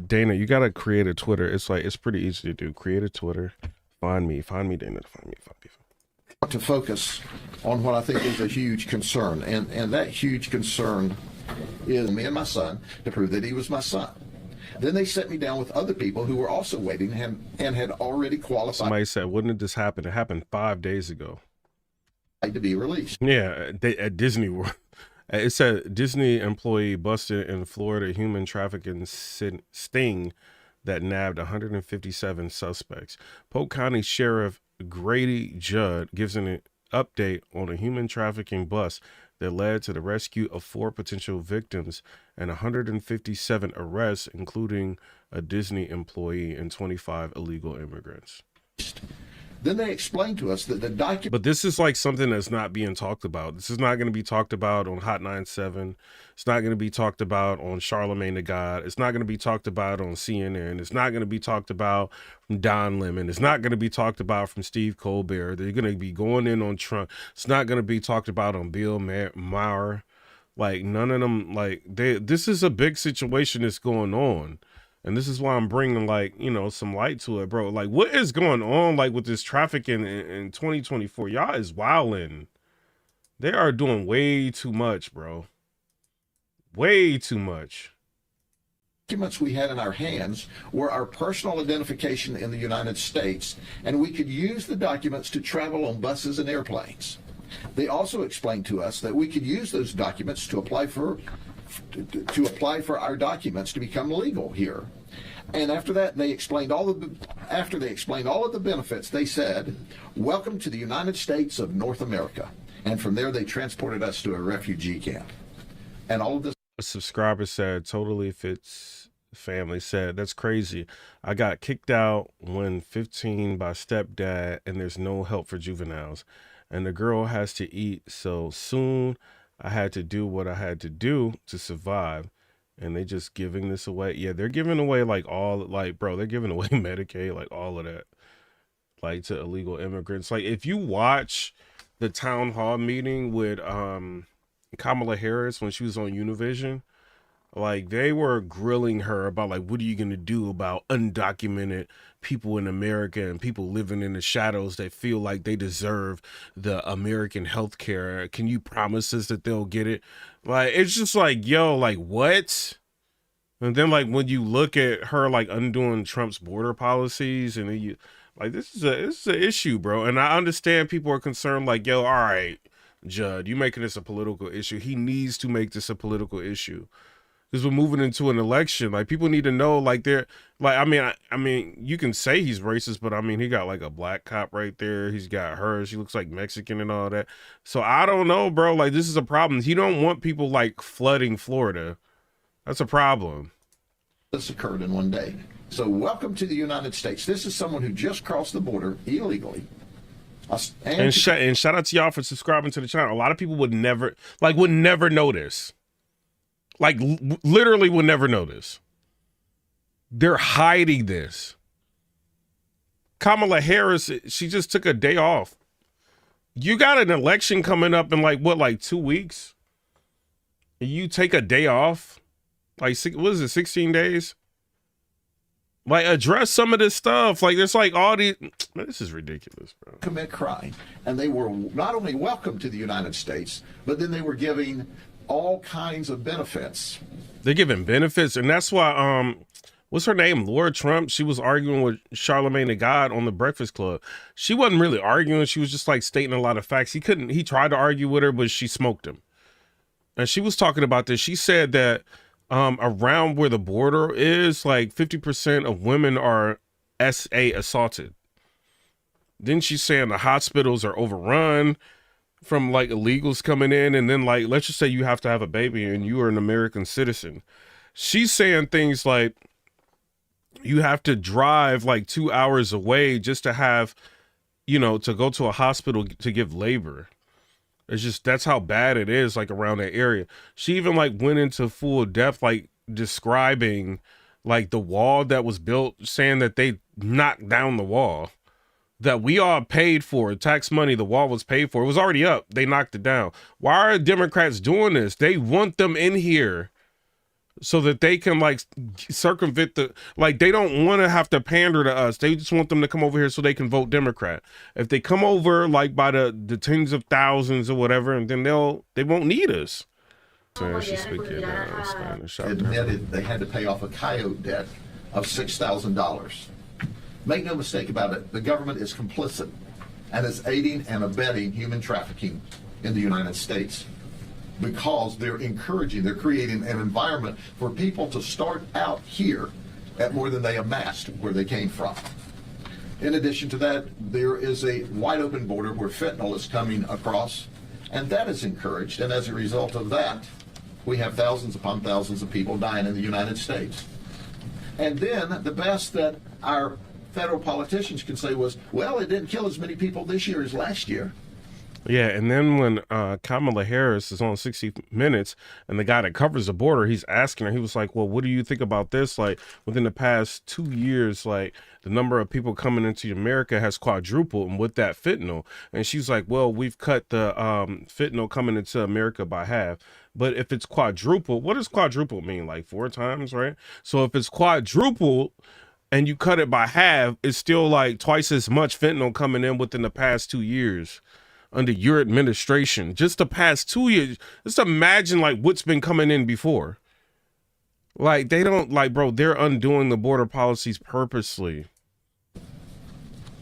Dana, you gotta create a Twitter. It's pretty easy to do. Create a Twitter. Find me, Dana. Find me. To focus on what I think is a huge concern, and that huge concern is me and my son to prove that he was my son. Then they set me down with other people who were also waiting and had already qualified. Somebody said, wouldn't this happen? It happened 5 days ago. To be released. Yeah, at Disney World. It said Disney employee busted in Florida human trafficking sting that nabbed 157 suspects. Polk County Sheriff Grady Judd gives an update on a human trafficking bust that led to the rescue of 4 potential victims and 157 arrests, including a Disney employee and 25 illegal immigrants. Then they explained to us that the document... But this is like something that's not being talked about. This is not going to be talked about on Hot 97. It's not going to be talked about on Charlemagne the God. It's not going to be talked about on CNN. It's not going to be talked about from Don Lemon. It's not going to be talked about from Steve Colbert. They're going to be going in on Trump. It's not going to be talked about on Bill Maher. Like, none of them, like, this is a big situation that's going on. And this is why I'm bringing, like, you know, some light to it, bro. Like, what is going on, like, with this trafficking in 2024? Y'all is wilding. They are doing way too much, bro. Way too much. Documents we had in our hands were our personal identification in the United States, and we could use the documents to travel on buses and airplanes. They also explained to us that we could use those documents to apply for our documents to become legal here. And after that, they explained all of the benefits, they said, "Welcome to the United States of North America." And from there, they transported us to a refugee camp. And all of this. A subscriber said, totally Fitch family said, that's crazy. I got kicked out when 15 by stepdad, and there's no help for juveniles. And the girl has to eat, so soon I had to do what I had to do to survive. And they just giving this away. Yeah, they're giving away like all, like, bro, they're giving away Medicaid, like all of that, like to illegal immigrants. Like if you watch the town hall meeting with Kamala Harris when she was on Univision, like they were grilling her about like, what are you going to do about undocumented people in America and people living in the shadows that feel like they deserve the American health care? Can you promise us that they'll get it? Like, it's just like, yo, like what? And then like when you look at her like undoing Trump's border policies, and then you like, this is an issue, bro. And I understand people are concerned like, yo, all right, Judd, you making this a political issue. He needs to make this a political issue because we're moving into an election. Like people need to know, like they're like, I mean, you can say he's racist, but I mean, he got like a black cop right there. He's got her. She looks like Mexican and all that. So I don't know, bro. Like this is a problem. He don't want people like flooding Florida. That's a problem. This occurred in one day. So welcome to the United States. This is someone who just crossed the border illegally. And shout out to y'all for subscribing to the channel. A lot of people would never notice. Like literally would never notice. They're hiding this. Kamala Harris, she just took a day off. You got an election coming up in like 2 weeks? And you take a day off? Like, what is it, 16 days? Like, address some of this stuff. Like, there's like all these, man, this is ridiculous, bro. Commit crime. And they were not only welcome to the United States, but then they were giving all kinds of benefits. They're giving benefits. And that's why, what's her name? Laura Trump. She was arguing with Charlamagne the God on the Breakfast Club. She wasn't really arguing. She was just like stating a lot of facts. He tried to argue with her, but she smoked him. And she was talking about this. She said that, around where the border is, like 50% of women are SA assaulted. Then she's saying the hospitals are overrun from like illegals coming in. And then like, let's just say you have to have a baby and you are an American citizen. She's saying things like you have to drive like 2 hours away just to have, you know, to go to a hospital to give labor. It's just, that's how bad it is, like around that area. She even like went into full depth, like describing like the wall that was built, saying that they knocked down the wall that we all paid for, tax money. The wall was paid for. It was already up. They knocked it down. Why are Democrats doing this? They want them in here so that they can like circumvent like they don't want to have to pander to us. They just want them to come over here so they can vote Democrat. If they come over like by the tens of thousands or whatever, and then they won't need us. So she's speaking Spanish. Admitted they had to pay off a coyote debt of $6,000. Make no mistake about it, the government is complicit and is aiding and abetting human trafficking in the United States, because they're creating an environment for people to start out here at more than they amassed where they came from. In addition to that, there is a wide open border where fentanyl is coming across, and that is encouraged. And as a result of that, we have thousands upon thousands of people dying in the United States. And then the best that our federal politicians can say was, well, it didn't kill as many people this year as last year. Yeah, and then when Kamala Harris is on 60 Minutes and the guy that covers the border, he's asking her, he was like, well, what do you think about this? Like, within the past 2 years, like, the number of people coming into America has quadrupled, and with that fentanyl. And she's like, well, we've cut the fentanyl coming into America by half. But if it's quadrupled, what does quadruple mean? Like 4 times, right? So if it's quadrupled and you cut it by half, it's still like twice as much fentanyl coming in within the past 2 years. Under your administration, just the past 2 years. Just imagine like what's been coming in before. Like they don't like, bro, they're undoing the border policies purposely.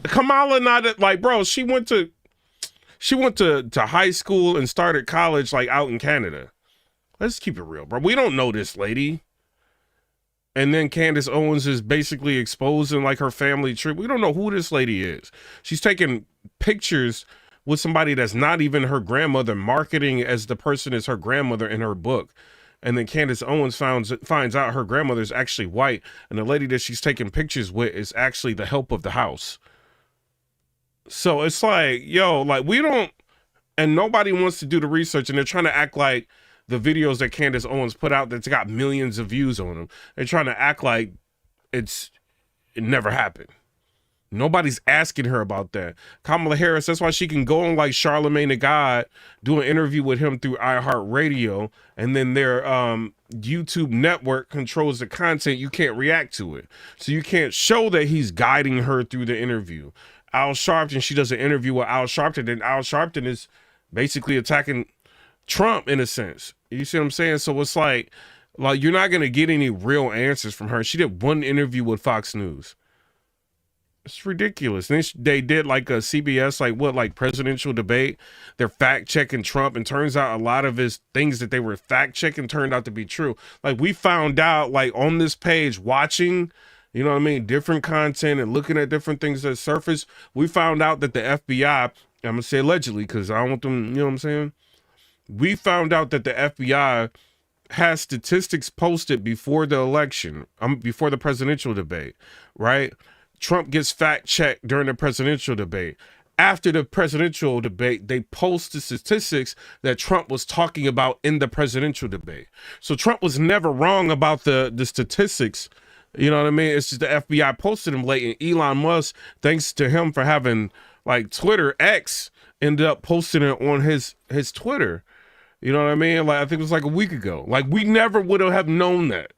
Kamala not like, bro, she went to high school and started college like out in Canada. Let's keep it real, bro. We don't know this lady. And then Candace Owens is basically exposing like her family tree. We don't know who this lady is. She's taking pictures with somebody that's not even her grandmother, marketing as the person is her grandmother in her book. And then Candace Owens finds out her grandmother is actually white, and the lady that she's taking pictures with is actually the help of the house. So it's like, yo, like we don't, and nobody wants to do the research, and they're trying to act like the videos that Candace Owens put out that's got millions of views on them. They're trying to act like it never happened. Nobody's asking her about that. Kamala Harris, that's why she can go on like Charlemagne the God, do an interview with him through iHeartRadio, and then their YouTube network controls the content. You can't react to it. So you can't show that he's guiding her through the interview. Al Sharpton, she does an interview with Al Sharpton, and Al Sharpton is basically attacking Trump in a sense. You see what I'm saying? So it's like you're not going to get any real answers from her. She did one interview with Fox News. It's ridiculous. Then they did like a CBS, like presidential debate. They're fact checking Trump, and turns out a lot of his things that they were fact checking turned out to be true. Like we found out like on this page watching, you know what I mean, different content and looking at different things that surface. We found out that the FBI, I'm going to say allegedly because I don't want them, you know what I'm saying? We found out that the FBI has statistics posted before the election, before the presidential debate, right? Trump gets fact checked during the presidential debate. After the presidential debate, they post the statistics that Trump was talking about in the presidential debate. So Trump was never wrong about the statistics. You know what I mean? It's just the FBI posted them late, and Elon Musk, thanks to him for having like Twitter, X, ended up posting it on his Twitter. You know what I mean? Like I think it was like a week ago. Like we never would have known that.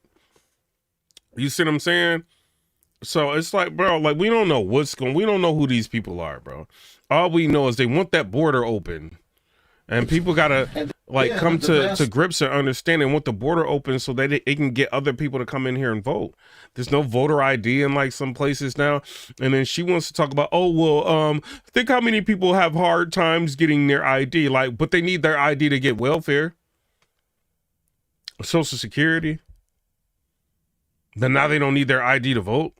You see what I'm saying? So it's like, bro, like we don't know we don't know who these people are, bro. All we know is they want that border open. And people gotta come to grips and understand they want the border open so that it can get other people to come in here and vote. There's no voter ID in like some places now. And then she wants to talk about, think how many people have hard times getting their ID, but they need their ID to get welfare, Social Security. Then now they don't need their ID to vote.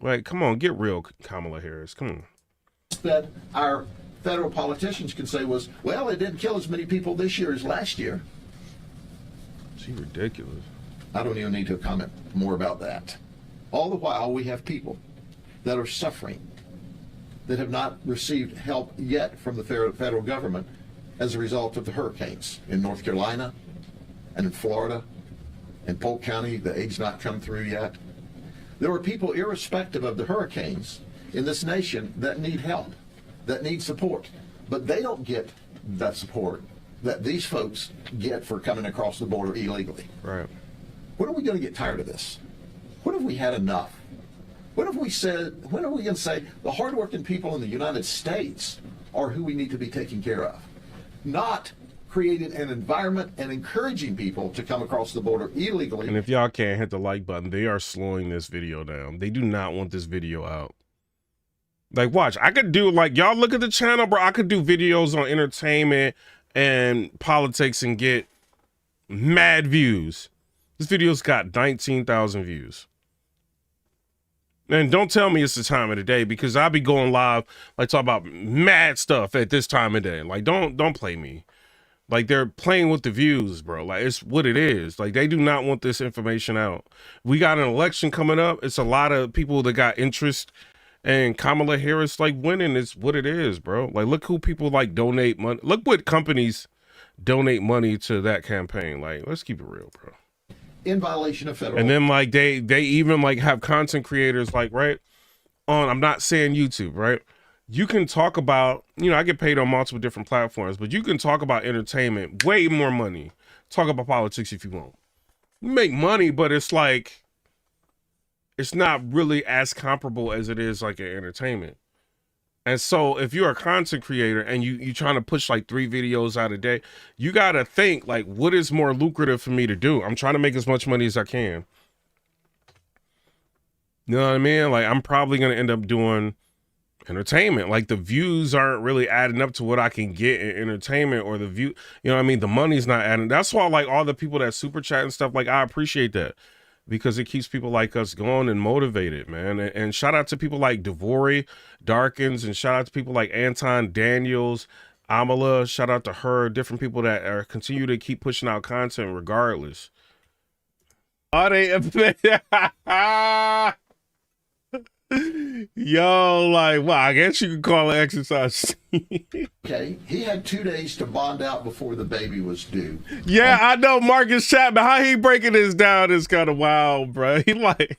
Like, come on, get real, Kamala Harris. Come on. That our federal politicians can say was, well, it didn't kill as many people this year as last year. She's ridiculous. I don't even need to comment more about that. All the while, we have people that are suffering, that have not received help yet from the federal government as a result of the hurricanes in North Carolina and in Florida. In Polk County, the aid's not come through yet. There are people, irrespective of the hurricanes, in this nation that need help, that need support, but they don't get that support that these folks get for coming across the border illegally. Right. When are we going to get tired of this? When have we had enough? When are we going to say the hardworking people in the United States are who we need to be taking care of? Not creating an environment and encouraging people to come across the border illegally. And if y'all can't hit the like button, they are slowing this video down. They do not want this video out. Like, watch, I could do, y'all look at the channel, bro. I could do videos on entertainment and politics and get mad views. This video's got 19,000 views. And don't tell me it's the time of the day, because I'll be going live, talk about mad stuff at this time of day. Don't play me. They're playing with the views, bro. It's what it is. They do not want this information out. We got an election coming up. It's a lot of people that got interest, and Kamala Harris, winning is what it is, bro. Look who people, donate money. Look what companies donate money to that campaign. Let's keep it real, bro. In violation of federal. And then, they even, have content creators, right, on, I'm not saying YouTube, right? You can talk about, I get paid on multiple different platforms, but you can talk about entertainment, way more money. Talk about politics if you want. You make money, but it's it's not really as comparable as it is in entertainment. And so if you're a content creator and you're trying to push 3 videos out a day, you got to think what is more lucrative for me to do? I'm trying to make as much money as I can. You know what I mean? I'm probably going to end up doing entertainment. The views aren't really adding up to what I can get in entertainment, or the view, you know what I mean? The money's not adding. That's why all the people that super chat and stuff, I appreciate that. because it keeps people like us going and motivated, man. And shout out to people like Devory Darkins, and shout out to people like Anton Daniels, Amala. Shout out to her, different people that are continue to keep pushing out content regardless. Are they? Yo, like, well, I guess you could call it exercise. Okay, he had 2 days to bond out before the baby was due. Yeah, I know Marcus Chapman. How he breaking this down is kind of wild, bro. He like,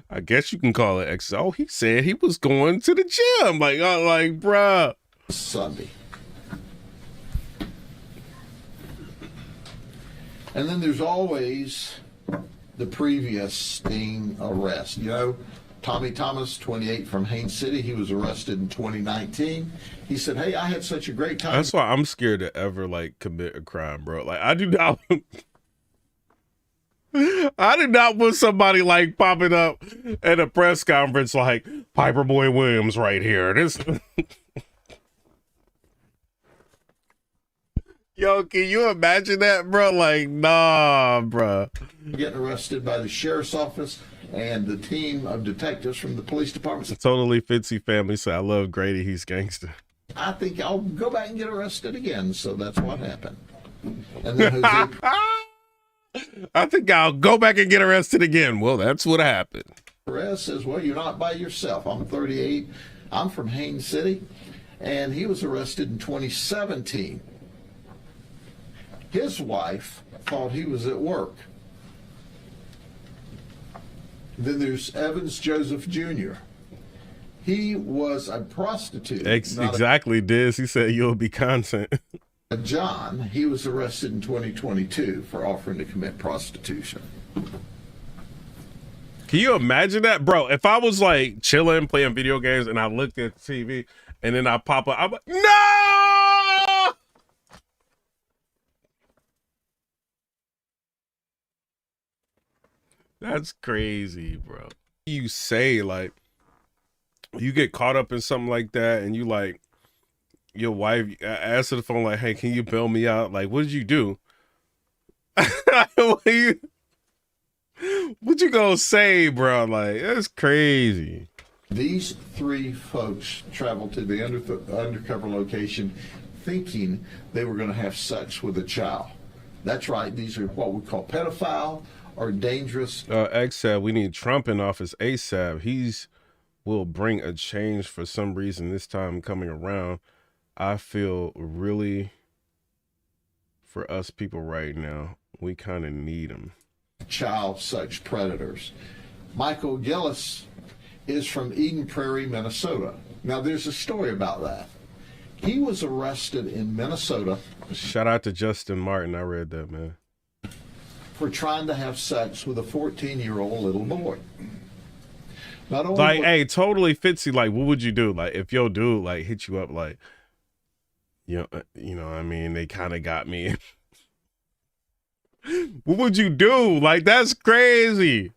I guess you can call it exercise. Oh, he said he was going to the gym. Like, bruh. Sunday. And then there's always the previous sting arrest. You know, Tommy Thomas, 28, from Haines City, he was arrested in 2019. He said, hey, I had such a great time. That's why I'm scared to ever, like, commit a crime, bro. Like, I do not want somebody, like, popping up at a press conference like, Piper Boy Williams right here. This... Yo, can you imagine that, bro? Like, nah, bro. Getting arrested by the sheriff's office and the team of detectives from the police department. Totally Fitzy family say, I love Grady, he's gangster. I think I'll go back and get arrested again, so that's what happened. And then Jose... I think I'll go back and get arrested again. Well, that's what happened. Perez says, well, you're not by yourself. I'm 38. I'm from Haines City. And he was arrested in 2017. His wife thought he was at work. Then there's Evans Joseph Jr. He was a prostitute. Exactly, Diz. He said you'll be content. John, he was arrested in 2022 for offering to commit prostitution. Can you imagine that? Bro, if I was like chilling, playing video games, and I looked at the TV, and then I pop up, I'm like, no! That's crazy, bro. You say, like, you get caught up in something like that, and you like, your wife answer the phone like, hey, can you bail me out? Like, what did you do? what you gonna say, bro? Like, that's crazy. These three folks traveled to the undercover location thinking they were going to have sex with a child. That's right. These are what we call pedophile or dangerous. X said we need Trump in office ASAP. He's will bring a change for some reason this time coming around. I feel really for us people right now, we kind of need him. Child sex predators. Michael Gillis is from Eden Prairie, Minnesota. Now there's a story about that. He was arrested in Minnesota. Shout out to Justin Martin. I read that, man. For trying to have sex with a 14-year-old little boy. Not only like, hey, totally Fitzy. Like, what would you do? Like, if your dude like hit you up, like, you know, I mean, they kind of got me. What would you do? Like, that's crazy.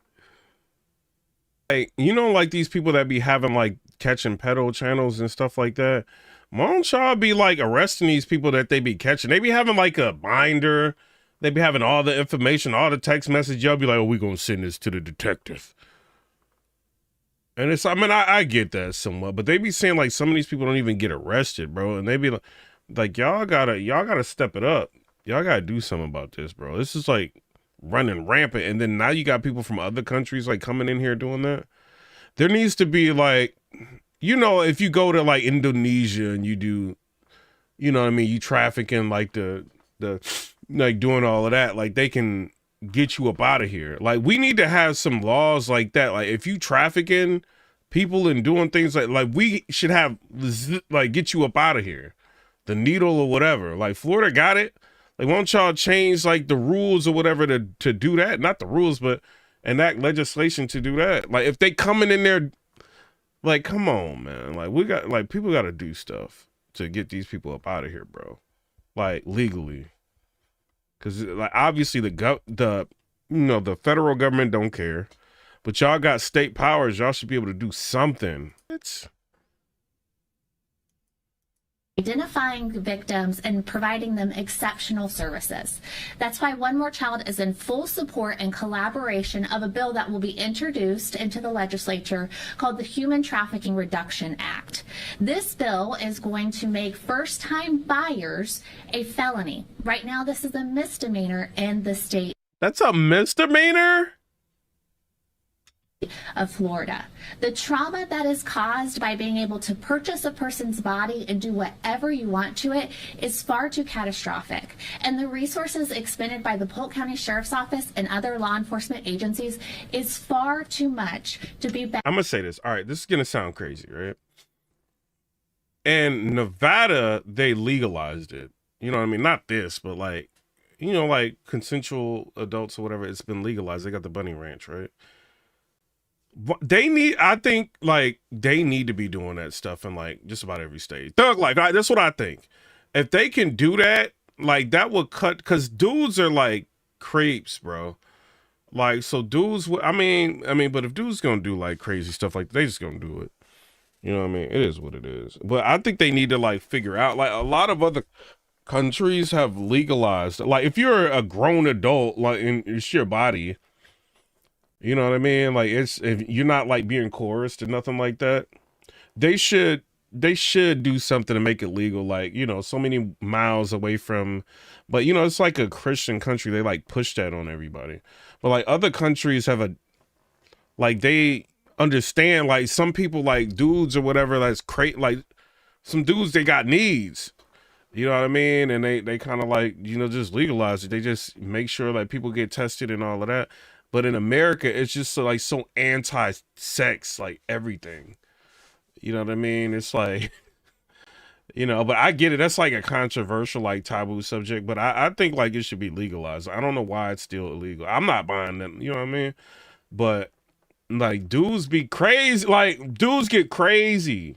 Like, you know, like these people that be having like catching pedo channels and stuff like that. Why don't y'all be like arresting these people that they be catching? They be having like a binder. They be having all the information, all the text message. Y'all be like, oh, we gonna send this to the detective. And it's, I mean, I get that somewhat, but they be saying like some of these people don't even get arrested, bro. And they be like, y'all gotta step it up. Y'all gotta do something about this, bro. This is like running rampant. And then now you got people from other countries like coming in here doing that. There needs to be like, you know, if you go to like Indonesia and you do, you know what I mean, you trafficking like the like doing all of that, like they can get you up out of here. Like we need to have some laws like that. Like if you trafficking people and doing things like we should have like get you up out of here. The needle or whatever. Like Florida got it. Like, why don't y'all change like the rules or whatever to do that? Not the rules, but enact legislation to do that. Like, if they coming in there, like, come on, man. Like, we got like people got to do stuff to get these people up out of here, bro. Like legally, because like obviously the federal government don't care, but y'all got state powers. Y'all should be able to do something. identifying victims and providing them exceptional services. That's why One More Child is in full support and collaboration of a bill that will be introduced into the legislature called the Human Trafficking Reduction Act. This bill is going to make first-time buyers a felony. Right now, this is a misdemeanor in the state. That's a misdemeanor? Of Florida. The trauma that is caused by being able to purchase a person's body and do whatever you want to it is far too catastrophic. And the resources expended by the Polk County Sheriff's Office and other law enforcement agencies is far too much to be I'm gonna say this. All right, this is gonna sound crazy, right? In Nevada, they legalized it. You know what I mean? Not this, but like, you know, like consensual adults or whatever, it's been legalized. They got the bunny ranch, right? They need, I think, like, they need to be doing that stuff in, like, just about every state. Thug life, that's what I think. If they can do that, like, that would cut, because dudes are, like, creeps, bro. Like, so dudes, I mean, but if dudes gonna do, like, crazy stuff, like, they just gonna do it. You know what I mean? It is what it is. But I think they need to, like, figure out, like, a lot of other countries have legalized, like, if you're a grown adult, like, it's your body, you know what I mean? Like, it's, if you're not like being coerced or nothing like that, they should do something to make it legal. Like, you know, so many miles away from, but you know, it's like a Christian country. They like push that on everybody. But like other countries have like they understand, like some people like dudes or whatever, that's like some dudes, they got needs. You know what I mean? And they kind of like, you know, just legalize it. They just make sure like people get tested and all of that. But in America, it's just so anti-sex, like everything. You know what I mean? It's like, you know, but I get it. That's like a controversial, like taboo subject. But I think like it should be legalized. I don't know why it's still illegal. I'm not buying them. You know what I mean? But like dudes be crazy. Like dudes get crazy.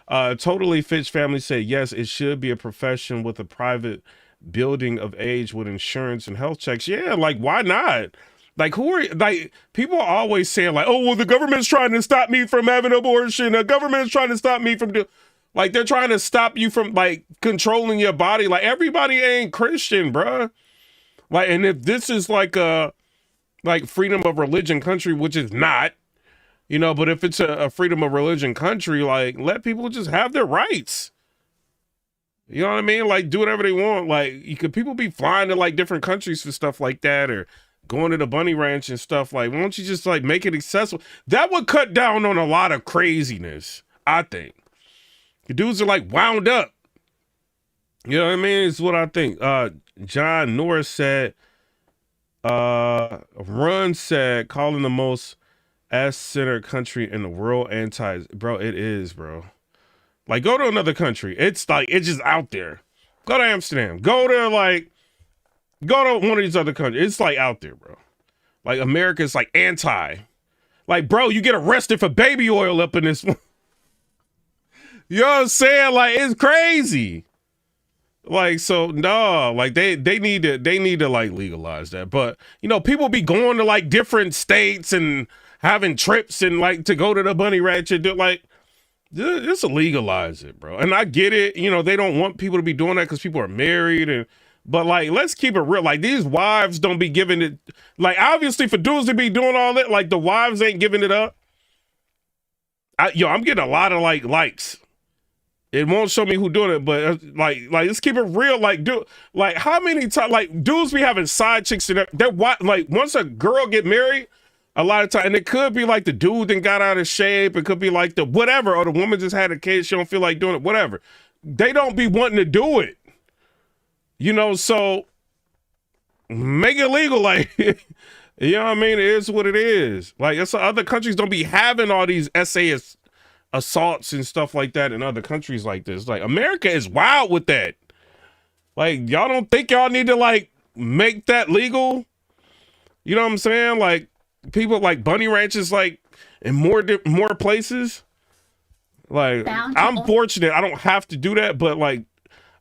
Totally Fitch family said, yes, it should be a profession with a private building of age with insurance and health checks. Yeah, like why not? Like, who are, like, people are always saying, like, oh, well, the government's trying to stop me from having abortion. The government's trying to stop me from like, they're trying to stop you from, like, controlling your body. Like, everybody ain't Christian, bruh. Like, and if this is, like, a, like, freedom of religion country, which is not, you know, but if it's a freedom of religion country, like, let people just have their rights. You know what I mean? Like, do whatever they want. Like, people be flying to, like, different countries for stuff like that, or going to the bunny ranch and stuff. Like, why don't you just like make it accessible? That would cut down on a lot of craziness, I think. The dudes are like wound up. You know what I mean? It's what I think. John Norris said, Run said, calling the most ass-centered country in the world bro, it is, bro. Like, go to another country. It's like, it's just out there. Go to Amsterdam. Go to one of these other countries. It's like out there, bro. Like America's like anti. Like, bro, you get arrested for baby oil up in this one. You know what I'm saying? Like, it's crazy. Like, so no, like they need to like legalize that. But you know, people be going to like different states and having trips and like to go to the bunny ranch and do like just legalize it, bro. And I get it. You know, they don't want people to be doing that because people are married and. But, like, let's keep it real. Like, these wives don't be giving it. Like, obviously, for dudes to be doing all that, like, the wives ain't giving it up. I'm getting a lot of, like, likes. It won't show me who doing it, but, like, let's keep it real. Like, like, how many times, like, dudes be having side chicks and they're, like, once a girl get married, a lot of times, and it could be, like, the dude then got out of shape. It could be, like, the whatever, or the woman just had a kid. She don't feel like doing it, whatever. They don't be wanting to do it. You know, so make it legal, like, you know what I mean? It is what it is. Like, it's other countries don't be having all these SAS assaults and stuff like that in other countries like this. Like, America is wild with that. Like, y'all don't think y'all need to, like, make that legal? You know what I'm saying? Like, people like bunny ranches, like, in more places. Like, I'm fortunate. I don't have to do that, but, like,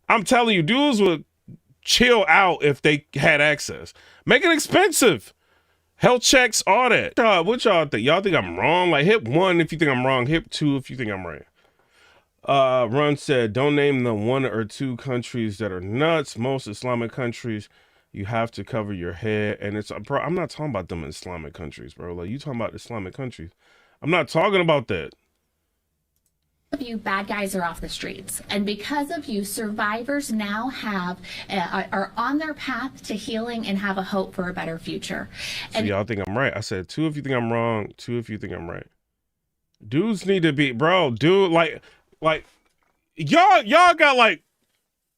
I'm telling you, dudes would chill out if they had access. Make it expensive. Health checks, all that. What y'all think? Y'all think I'm wrong? Like, hit 1 if you think I'm wrong. Hit 2 if you think I'm right. Run said, don't name the 1 or 2 countries that are nuts. Most Islamic countries, you have to cover your head. And it's, bro, I'm not talking about them Islamic countries, bro. Like, you talking about Islamic countries. I'm not talking about that. Of you, bad guys are off the streets, and because of you, survivors now have are on their path to healing and have a hope for a better future. And so y'all think I'm right. I said 2 if you think I'm wrong, 2 if you think I'm right. Dudes need to be, bro, dude, like y'all got like,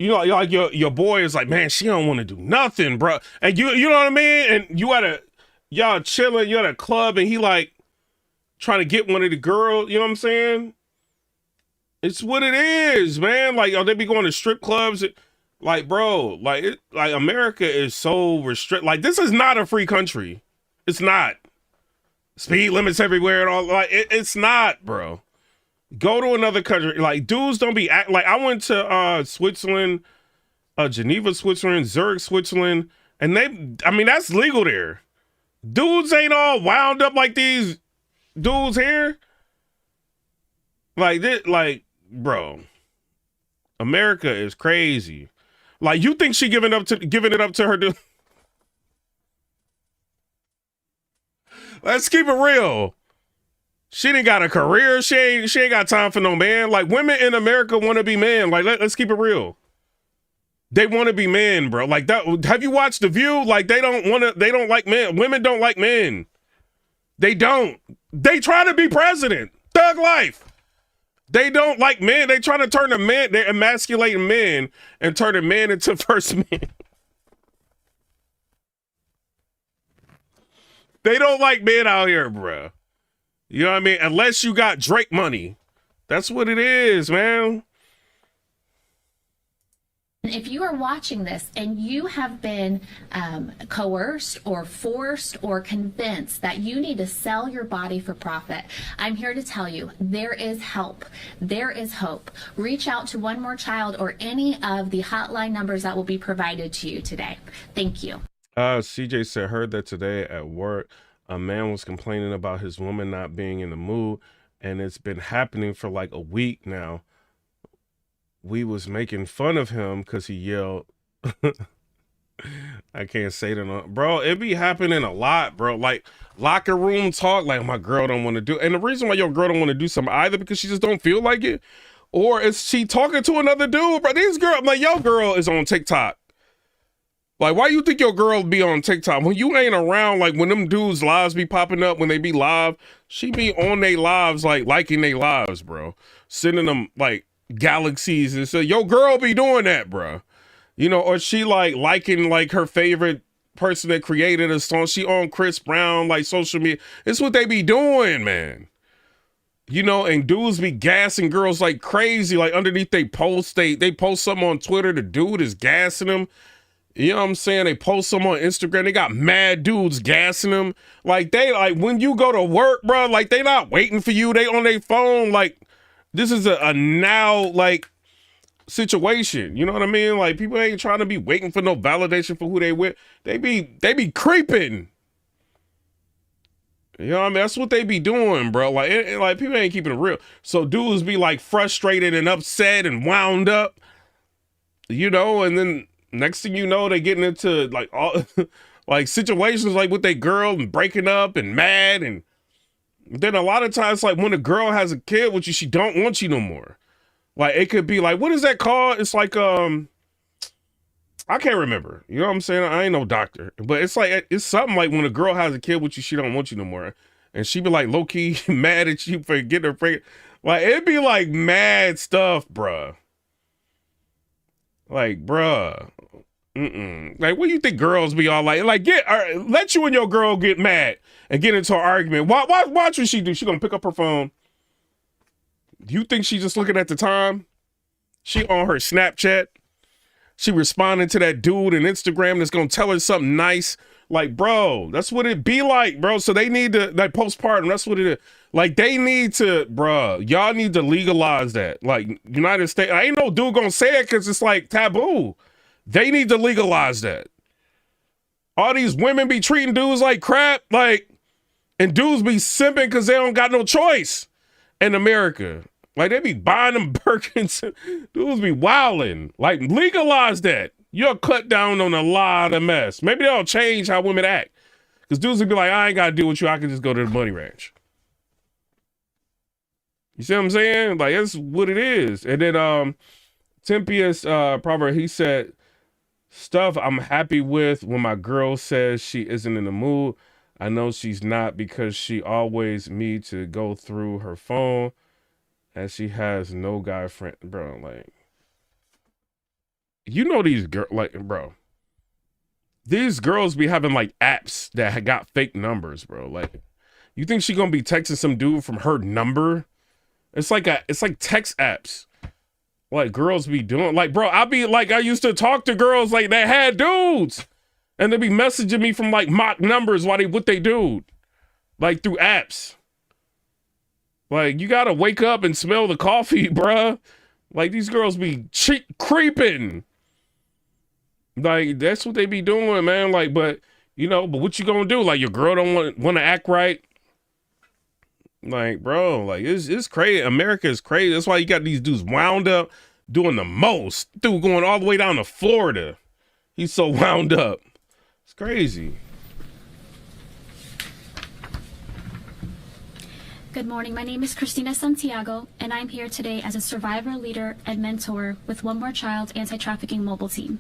you know, like your boy is like, man, she don't want to do nothing, bro. And you know what I mean? And y'all chilling, you're at a club, and he like trying to get one of the girls, you know what I'm saying? It's what it is, man. Like, they be going to strip clubs. Like, bro, like America is so restricted. Like, this is not a free country. It's not. Speed limits everywhere and all. Like, it's not, bro. Go to another country. Like, dudes don't be like, I went to Switzerland, Geneva, Switzerland, Zurich, Switzerland, and I mean, that's legal there. Dudes ain't all wound up like these dudes here. Like this, like, bro, America is crazy. Like, you think she giving it up to her dude? Let's keep it real. She didn't got a career. She ain't got time for no man. Like, women in America want to be men. Like, let's keep it real. They want to be men, bro. Like, that. Have you watched The View? Like, they don't like men. Women don't like men. They don't. They try to be president. Thug life. They don't like men. They try to turn the men, they're emasculating men and turn the men into first men. They don't like men out here, bro. You know what I mean? Unless you got Drake money. That's what it is, man. if you are watching this and you have been coerced or forced or convinced that you need to sell your body for profit, I'm here to tell you there is help. There is hope. Reach out to One More Child or any of the hotline numbers that will be provided to you today. Thank you. CJ said, heard that today at work, a man was complaining about his woman not being in the mood, and it's been happening for like a week now. We was making fun of him because he yelled. I can't say that, bro. It be happening a lot, bro. Like locker room talk, like my girl don't want to do. And the reason why your girl don't want to do something either because she just don't feel like it, or is she talking to another dude, bro? These girl, like your girl is on TikTok. Like, why you think your girl be on TikTok when you ain't around? Like when them dudes' lives be popping up when they be live, she be on their lives, like liking their lives, bro. Sending them like galaxies and so your girl be doing that, bro. You know, or she like liking like her favorite person that created a song. She on Chris Brown, like social media. It's what they be doing, man. You know, and dudes be gassing girls like crazy. Like underneath they post, they post something on Twitter. The dude is gassing them. You know what I'm saying? They post them on Instagram. They got mad dudes gassing them. Like they like when you go to work, bro, like they not waiting for you. They on their phone. Like this is a now like situation. You know what I mean? Like people ain't trying to be waiting for no validation for who they with. They be creeping. You know what I mean? That's what they be doing, bro. Like like people ain't keeping it real. So dudes be like frustrated and upset and wound up. You know, and then next thing you know, they getting into like all like situations like with their girl and breaking up and mad. And then a lot of times, like when a girl has a kid with you, she don't want you no more. Like it could be like, what is that called? It's like I can't remember. You know what I'm saying? I ain't no doctor, but it's like it's something like when a girl has a kid with you, she don't want you no more, and she be like low key mad at you for getting her pregnant. Like it'd be like mad stuff, bruh. Like, bruh. Like, what do you think girls be all like? Like, let you and your girl get mad and get into an argument. Watch what she do. She gonna pick up her phone. Do you think she just looking at the time? She on her Snapchat. She responding to that dude on Instagram that's gonna tell her something nice. Like, bro, that's what it be like, bro. So they need to, like, postpartum, that's what it is. Like, they need to, bro, y'all need to legalize that. Like, United States, I ain't no dude gonna say it because it's like taboo. They need to legalize that. All these women be treating dudes like crap, like, and dudes be simping because they don't got no choice in America. Like, they be buying them Birkins. Dudes be wilding. Like, legalize that. You'll cut down on a lot of mess. Maybe they'll change how women act. Because dudes would be like, I ain't got to deal with you. I can just go to the money ranch. You see what I'm saying? Like, that's what it is. And then Tempius proverb, he said, stuff I'm happy with when my girl says she isn't in the mood. I know she's not because she always me to go through her phone and she has no guy friend. Bro, like, you know these girls, like, bro, these girls be having like apps that got fake numbers, bro. Like, you think she gonna be texting some dude from her number? It's like text apps. Like, girls be doing, like, bro, I used to talk to girls like that had dudes. And they be messaging me from like mock numbers while they with they dude. Like, through apps. Like, you gotta wake up and smell the coffee, bruh. Like, these girls be creeping. Like, that's what they be doing, man. Like, but what you gonna do? Like, your girl don't want to act right. Like, bro, like, it's crazy. America is crazy. That's why you got these dudes wound up doing the most. Dude going all the way down to Florida. He's so wound up. It's crazy. Good morning. My name is Christina Santiago, and I'm here today as a survivor, leader, and mentor with One More Child Anti-Trafficking Mobile Team.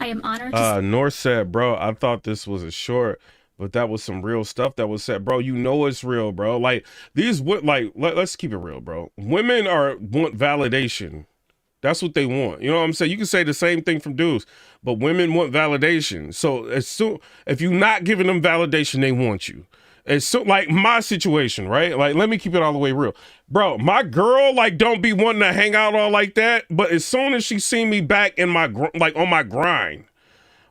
I am honored to... North said, bro, I thought this was a short, but that was some real stuff that was said. Bro, you know it's real, bro. Like, let's keep it real, bro. Women want validation. That's what they want. You know what I'm saying? You can say the same thing from dudes, but women want validation. So if you're not giving them validation, they want you. It's so, like, my situation, right? Like, let me keep it all the way real. Bro, my girl, like, don't be wanting to hang out all like that, but as soon as she see me back in my, on my grind,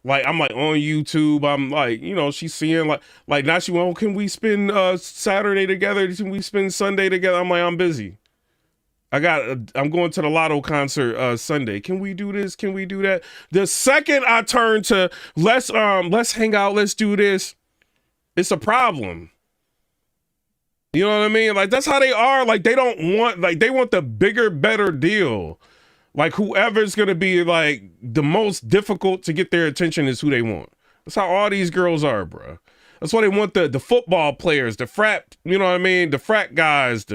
like, I'm like on YouTube, I'm like, she's seeing like now she went, oh, can we spend Saturday together? Can we spend Sunday together? I'm like, I'm busy. I'm going to the Lotto concert Sunday. Can we do this? Can we do that? The second I turn to let's hang out, let's do this, it's a problem. You know what I mean? Like, that's how they are. Like, they don't want, like, they want the bigger, better deal. Like, whoever's going to be, like, the most difficult to get their attention is who they want. That's how all these girls are, bro. That's why they want the football players, the frat, you know what I mean? The frat guys,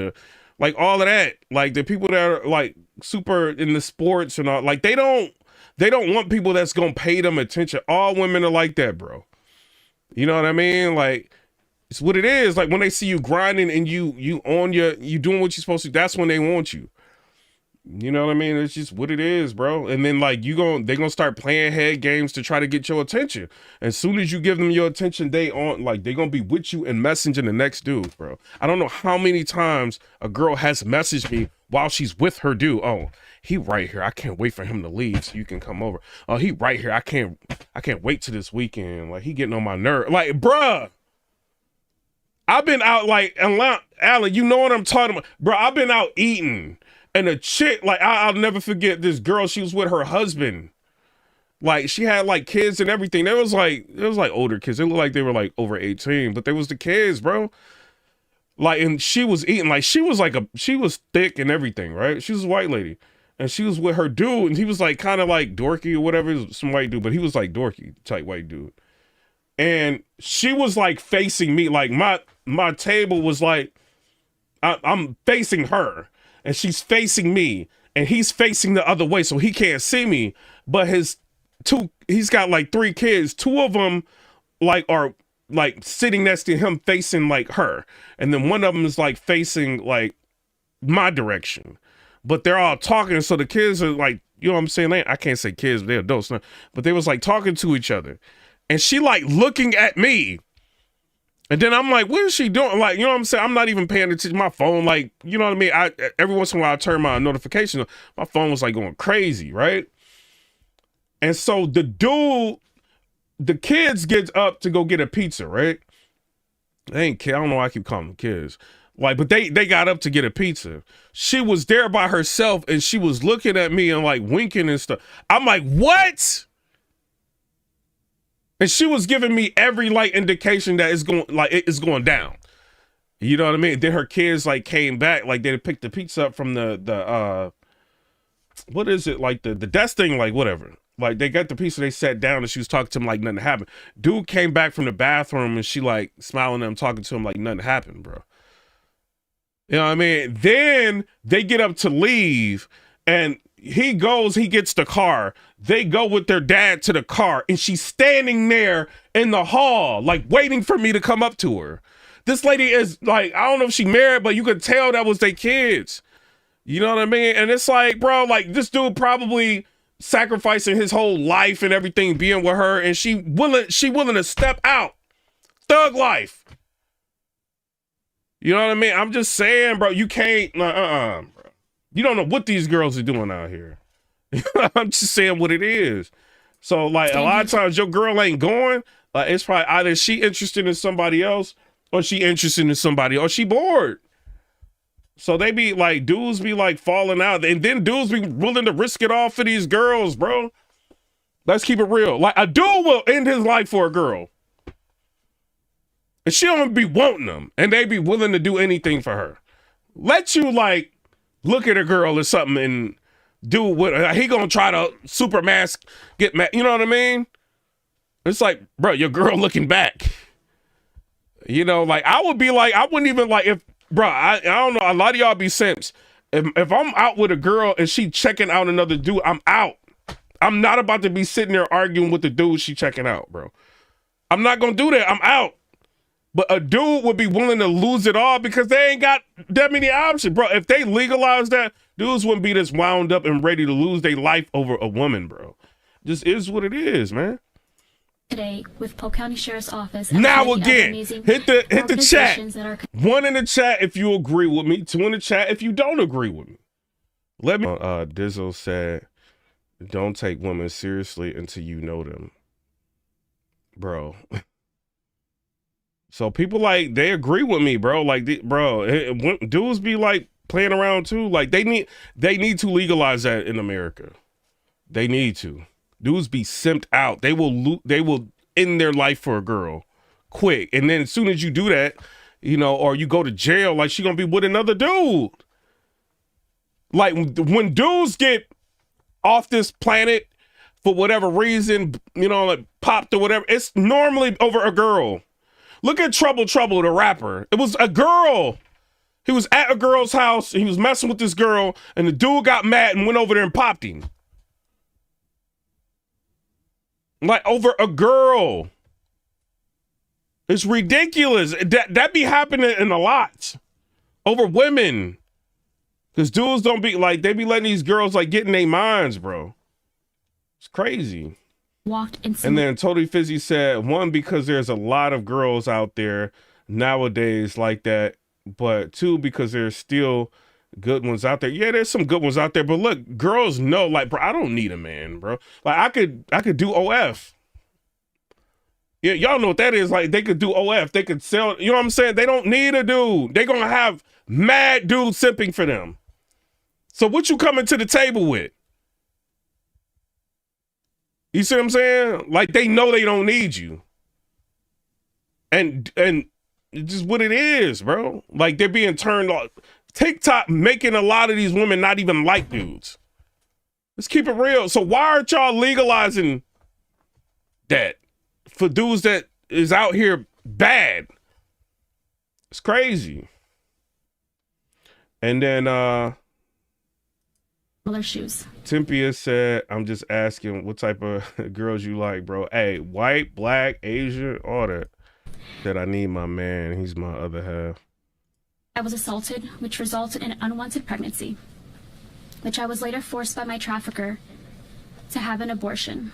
like, all of that. Like, the people that are, like, super in the sports and all. Like, they don't want people that's going to pay them attention. All women are like that, bro. You know what I mean? Like, it's what it is. Like, when they see you grinding and you doing what you're supposed to, that's when they want you. You know what I mean? It's just what it is, bro. And then, like, they're gonna start playing head games to try to get your attention. As soon as you give them your attention, they're gonna be with you and messaging the next dude, bro. I don't know how many times a girl has messaged me while she's with her dude. Oh, he right here. I can't wait for him to leave so you can come over. Oh, he right here. I can't wait till this weekend. Like, he getting on my nerve. Like, bruh, I've been out, like, Alan, you know what I'm talking about. Bro, I've been out eating. And a chick, like, I'll never forget this girl. She was with her husband. Like, she had, like, kids and everything. It was like older kids. It looked like they were, like, over 18. But they was the kids, bro. Like, and she was eating. Like, she was thick and everything, right? She was a white lady. And she was with her dude. And he was, like, kind of, like, dorky or whatever. Some white dude. But he was, like, dorky type white dude. And she was, like, facing me. Like, my table was, like, I'm facing her. And she's facing me, and he's facing the other way, so he can't see me. But he's got like 3 kids. 2 of them like are like sitting next to him, facing like her, and then one of them is like facing like my direction. But they're all talking, so the kids are like, you know what I'm saying? I can't say kids, they're adults now, but they was like talking to each other, and she like looking at me. And then I'm like, what is she doing? Like, you know what I'm saying? I'm not even paying attention to my phone. Like, you know what I mean? Every once in a while I turn my notification on. My phone was like going crazy, right? And so the kids get up to go get a pizza, right? They ain't kid. I don't know why I keep calling them kids. Like, but they got up to get a pizza. She was there by herself and she was looking at me and like winking and stuff. I'm like, what? And she was giving me every like indication that it's going down. You know what I mean? Then her kids like came back, like they picked the pizza up from the what is it, like the desk thing, like whatever. Like they got the pizza, they sat down and she was talking to him like nothing happened. Dude came back from the bathroom and she like smiling at him, talking to him like nothing happened, bro. You know what I mean? Then they get up to leave and he gets the car. They go with their dad to the car and she's standing there in the hall, like waiting for me to come up to her. This lady is like, I don't know if she married, but you could tell that was their kids. You know what I mean? And it's like, bro, like this dude probably sacrificing his whole life and everything being with her, and she willing to step out. Thug life. You know what I mean? I'm just saying, bro, you can't, bro. You don't know what these girls are doing out here. I'm just saying what it is. So, like, a lot of times your girl ain't going. It's probably either she interested in somebody else or she interested in somebody or she bored. So they be like, dudes be like falling out. And then dudes be willing to risk it all for these girls, bro. Let's keep it real. Like, a dude will end his life for a girl. And she don't be wanting them. And they be willing to do anything for her. Let you, like, look at a girl or something and do what he gonna try to super mask, get mad. You know what I mean? It's like, bro, your girl looking back. You know, like, I would be like, I wouldn't even like, if, bro, I don't know, a lot of y'all be simps. If I'm out with a girl and she checking out another dude, I'm out. I'm not about to be sitting there arguing with the dude she checking out, bro. I'm not gonna do that. I'm out. But a dude would be willing to lose it all because they ain't got that many options, bro. If they legalize that, dudes wouldn't be this wound up and ready to lose their life over a woman, bro. Just is what it is, man. Today with Polk County Sheriff's Office. Now again, hit the chat. One in the chat if you agree with me. Two in the chat if you don't agree with me. Let me. Dizzle said, "Don't take women seriously until you know them, bro." So people like they agree with me, bro. Like, dudes be like playing around too. Like they need to legalize that in America. They need to. Dudes be simped out. They will end their life for a girl quick. And then as soon as you do that, you know, or you go to jail, like she gonna be with another dude. Like when dudes get off this planet for whatever reason, you know, like popped or whatever, it's normally over a girl. Look at Trouble, the rapper. It was a girl. He was at a girl's house. He was messing with this girl, and the dude got mad and went over there and popped him. Like, over a girl. It's ridiculous. That be happening in a lot. Over women. Because dudes don't be, like, they be letting these girls, like, get in their minds, bro. It's crazy. And then Totally Fizzy said, one, because there's a lot of girls out there nowadays like that, but two, because there's still good ones out there. Yeah, there's some good ones out there, but look, girls know, like, bro, I don't need a man, bro. Like, I could do OF. Yeah, y'all know what that is. Like, they could do OF. They could sell, you know what I'm saying? They don't need a dude. They gonna have mad dudes simping for them. So what you coming to the table with? You see what I'm saying? Like, they know they don't need you. And it's just what it is, bro. Like, they're being turned off. TikTok making a lot of these women not even like dudes. Let's keep it real. So why aren't y'all legalizing that for dudes that is out here bad? It's crazy. And then shoes. Tempia said, I'm just asking what type of girls you like, bro. Hey, white, black, Asian, all that. That I need my man. He's my other half. I was assaulted, which resulted in an unwanted pregnancy, which I was later forced by my trafficker to have an abortion.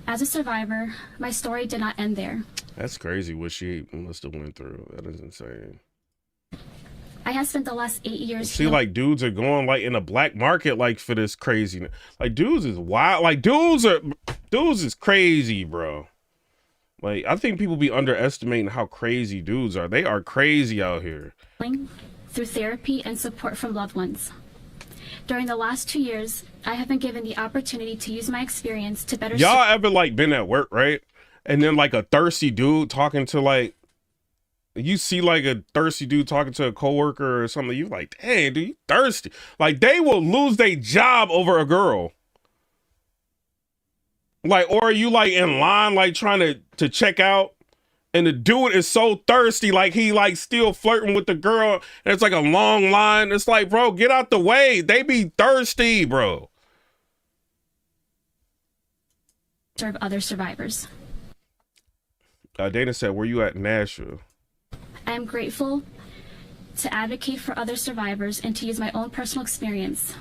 As a survivor, my story did not end there. That's crazy what she must have went through. That is insane. I have spent the last 8 years. See, like, dudes are going like in the black market, like, for this craziness. Like, dudes is wild. Like, dudes is crazy, bro. Like, I think people be underestimating how crazy dudes are. They are crazy out here. Through therapy and support from loved ones. During the last 2 years, I have been given the opportunity to use my experience to better. Y'all ever like been at work, right? And then like a thirsty dude talking to like you see like a thirsty dude talking to a coworker or something, you like, dang, dude, you thirsty. Like they will lose their job over a girl. Like, or are you like in line, like trying to check out, and the dude is so thirsty, like he like still flirting with the girl, and it's like a long line. It's like, bro, get out the way. They be thirsty, bro. Serve other survivors. Dana said, where you at, Nashville? I am grateful to advocate for other survivors and to use my own personal experience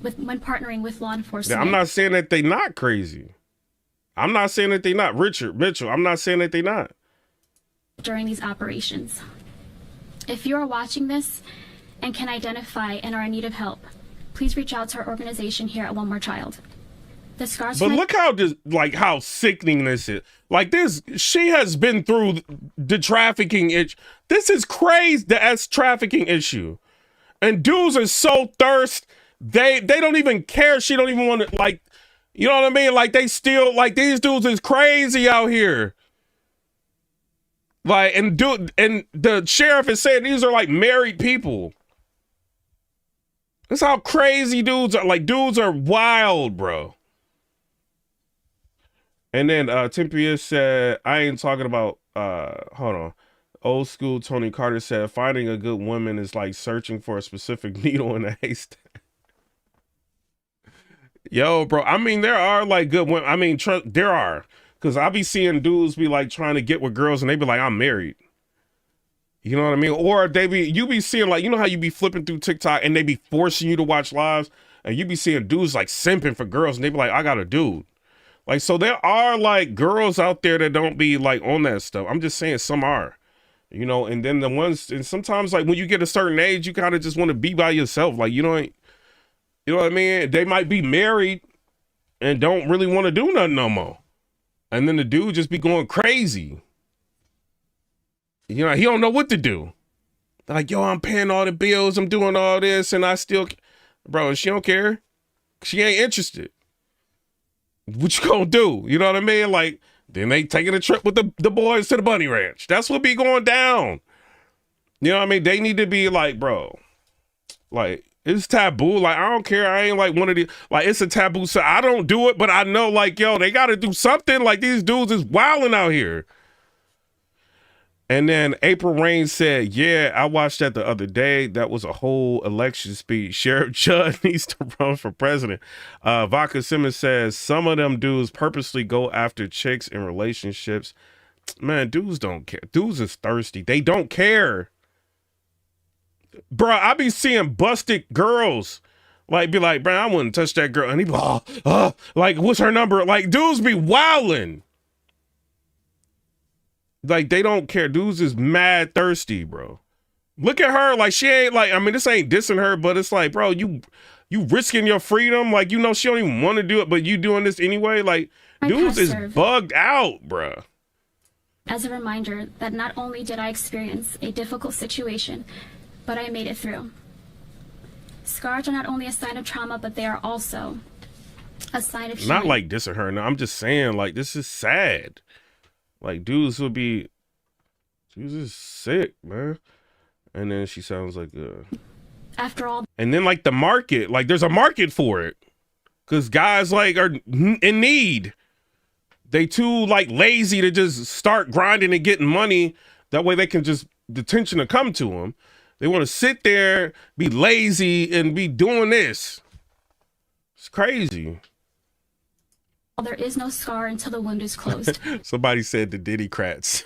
when partnering with law enforcement. Now, I'm not saying that they not crazy. I'm not saying that they not. Richard Mitchell, I'm not saying that they not. During these operations. If you are watching this and can identify and are in need of help, please reach out to our organization here at One More Child. The scars. But look how how sickening this is. Like this, she has been through the trafficking itch. This is crazy. That's trafficking issue, and dudes are so thirst. They don't even care. She don't even want to, like, you know what I mean? Like they still, like, these dudes is crazy out here. Like, and the sheriff is saying these are like married people. That's how crazy dudes are. Like, dudes are wild, bro. And then Tempia said, I ain't talking about, hold on. Old school Tony Carter said, finding a good woman is like searching for a specific needle in a haystack. Yo, bro, I mean, there are like good women. I mean, there are. Because I be seeing dudes be like trying to get with girls and they be like, I'm married. You know what I mean? Or you be seeing, like, you know how you be flipping through TikTok and they be forcing you to watch lives, and you be seeing dudes like simping for girls and they be like, I got a dude. Like, so there are like girls out there that don't be like on that stuff. I'm just saying some are, you know, and then the ones, and sometimes like when you get a certain age, you kind of just want to be by yourself. Like, you know what I mean? They might be married and don't really want to do nothing no more. And then the dude just be going crazy. You know, he don't know what to do. Like, yo, I'm paying all the bills. I'm doing all this. And I still, bro, she don't care. She ain't interested. What you gonna do? You know what I mean? Like, then they taking a trip with the boys to the bunny ranch. That's what be going down. You know what I mean? They need to be like, bro, like, it's taboo. Like, I don't care. I ain't like one of the, like, it's a taboo. So I don't do it, but I know, like, yo, they got to do something. Like, these dudes is wilding out here. And then April Rain said, yeah, I watched that the other day. That was a whole election speech. Sheriff Judd needs to run for president. Vodka Simmons says, some of them dudes purposely go after chicks in relationships. Man, dudes don't care. Dudes is thirsty. They don't care. Bro, I be seeing busted girls. Like, be like, bro, I wouldn't touch that girl. And he be like, like, what's her number? Like, dudes be wilding. Like, they don't care. Dudes is mad thirsty, bro. Look at her. Like, she ain't like, I mean, this ain't dissing her, but it's like, bro, you risking your freedom. Like, you know, she don't even want to do it, but you doing this anyway. Like, dudes is bugged out, bro. As a reminder that not only did I experience a difficult situation, but I made it through. Scars are not only a sign of trauma, but they are also a sign of healing. Not like dissing her. No, I'm just saying, like, this is sad. Like, dudes would be, dudes is sick, man. And then she sounds like, after all. And then, like, the market, like, there's a market for it. Because guys, like, are in need. They too, like, lazy to just start grinding and getting money. That way they can just, the attention to come to them. They want to sit there, be lazy, and be doing this. It's crazy. There is no scar until the wound is closed. Somebody said the Diddy Crats.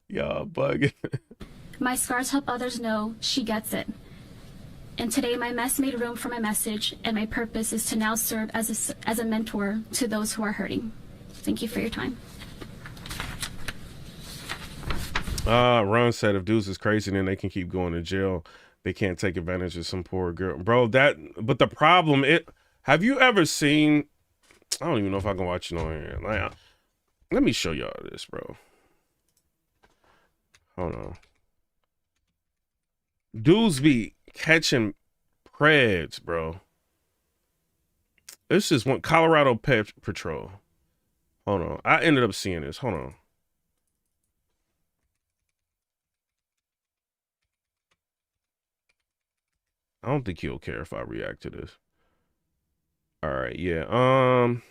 Y'all bugging. My scars help others know she gets it. And today my mess made room for my message, and my purpose is to now serve as a mentor to those who are hurting. Thank you for your time. Ron said if dudes is crazy, then they can keep going to jail. They can't take advantage of some poor girl. Bro, but the problem, have you ever seen, I don't even know if I can watch it on here. Like, let me show y'all this, bro. Hold on. Dudes be catching preds, bro. This is one Colorado Patrol. Hold on. I ended up seeing this. Hold on. I don't think he'll care if I react to this. All right, yeah. Hold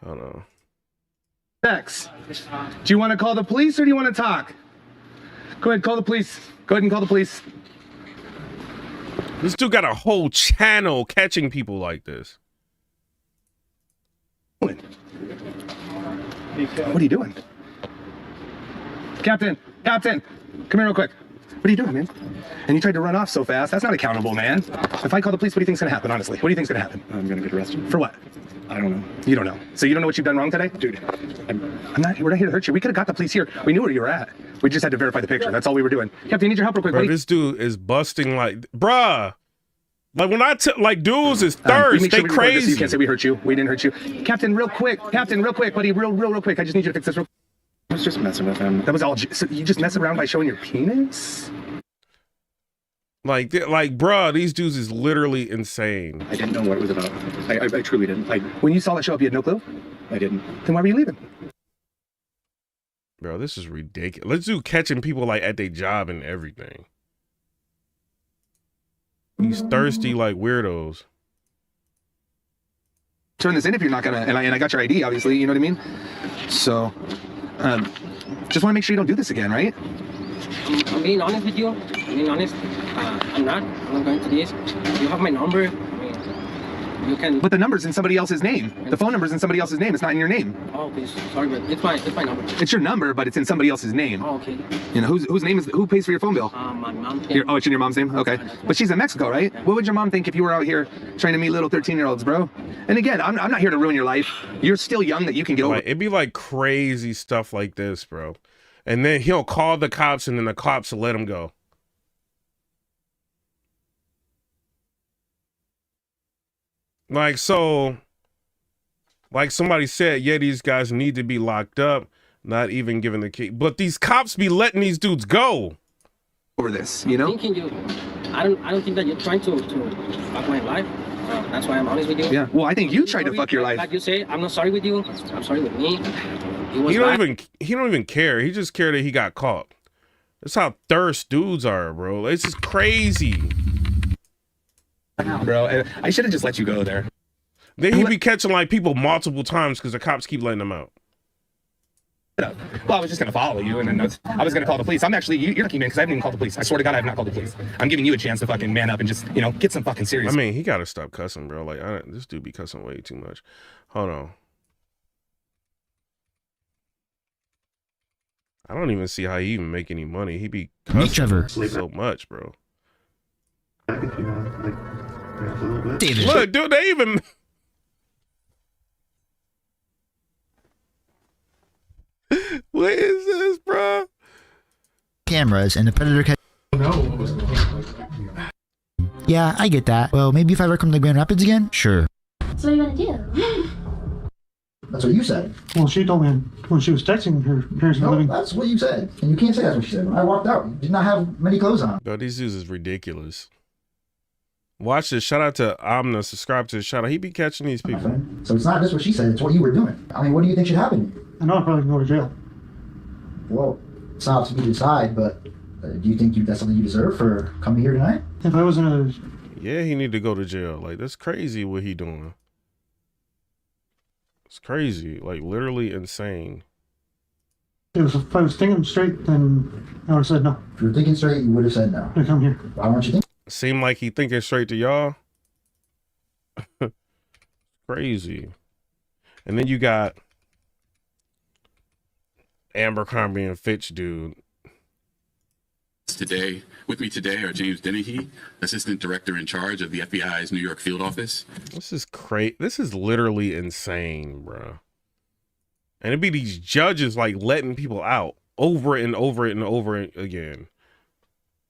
on. X. Do you want to call the police or do you want to talk? Go ahead, call the police. Go ahead and call the police. This dude got a whole channel catching people like this. What are you doing? Captain, come here real quick. What are you doing, man? And you tried to run off so fast. That's not accountable, man. If I call the police, what do you think's gonna happen, honestly? What do you think's gonna happen? I'm gonna get arrested. For what? I don't know. You don't know. So you don't know what you've done wrong today? Dude, we're not here to hurt you. We could have got the police here. We knew where you were at. We just had to verify the picture. That's all we were doing. Captain, I need your help real quick, Bro, buddy. this dude is busting like, bruh. Like when like dudes is thirst, they crazy. So you can't say we hurt you. We didn't hurt you. Captain, real quick, buddy, real quick. I just need you to fix this real quick. I was just messing with him. That was all. So you just mess around by showing your penis? Like, bruh, these dudes is literally insane. I didn't know what it was about. I truly didn't. When you saw that show up, you had no clue? I didn't. Then why were you leaving? Bro, this is ridiculous. Let's do catching people like at their job and everything. These thirsty like weirdos. Turn this in if you're not gonna, and I got your ID, obviously, you know what I mean? So, just want to make sure you don't do this again, right? I'm being honest with you. I'm being honest. I'm not going to this. You have my number. You can. But the number's in somebody else's name. The phone number's in somebody else's name. It's not in your name. Oh, please. Sorry, but it's my number. It's your number, but it's in somebody else's name. Oh, okay. You know whose name is? Who pays for your phone bill? My mom. Oh, it's in your mom's name. Okay, but she's in Mexico, right? What would your mom think if you were out here trying to meet little 13-year-olds, bro? And again, I'm not here to ruin your life. You're still young that you can get over. It'd be like crazy stuff like this, bro. And then he'll call the cops, and then the cops will let him go. Like, so, like somebody said, yeah, these guys need to be locked up, not even given the key. But these cops be letting these dudes go. Over this, you know? I don't think that you're trying to fuck my life. That's why I'm honest with you. Yeah. Well, I think you tried to fuck your life. Like you say, I'm not sorry with you. I'm sorry with me. He don't even care. He just cared that he got caught. That's how thirst dudes are, bro. It's just crazy. Bro, I should have just let you go there. Then he'd be catching like people multiple times because the cops keep letting them out. Well, I was just going to follow you, and then I was going to call the police. I'm actually, you're lucky, man, because I haven't even called the police. I swear to God, I have not called the police. I'm giving you a chance to fucking man up and just, you know, get some fucking serious. I mean, he got to stop cussing, bro. Like, this dude be cussing way too much. Hold on. I don't even see how he even make any money. He be cussing so much, bro. David. Look, dude, they even... What is this, bro? Cameras and the predator. Yeah, I get that. Well, maybe if I ever come to Grand Rapids again, sure. So what are you gonna do? That's what you said. Well, she told me when she was texting her parents were living. That's what you said, and you can't say that's what she said. I walked out. You did not have many clothes on. Bro, these dudes is ridiculous. Watch this. Shout out to Amna. Subscribe to the shout out. He be catching these people. So it's not just what she said. It's what you were doing. I mean, what do you think should happen? I know I probably can go to jail. Well, it's not up to me to decide, but do you think that's something you deserve for coming here tonight? If I was in a... Yeah, he need to go to jail. Like, that's crazy what he doing. It's crazy. Like, literally insane. If I was thinking straight, then I would have said no. If you were thinking straight, you would have said no. I come here. Why weren't you thinking? Seem like he thinking straight to y'all. Crazy. And then you got Abercrombie and Fitch, dude. With me today are James Dennehy, Assistant Director in Charge of the FBI's New York Field Office. This is crazy. This is literally insane, bro. And it'd be these judges like letting people out over and over and over again.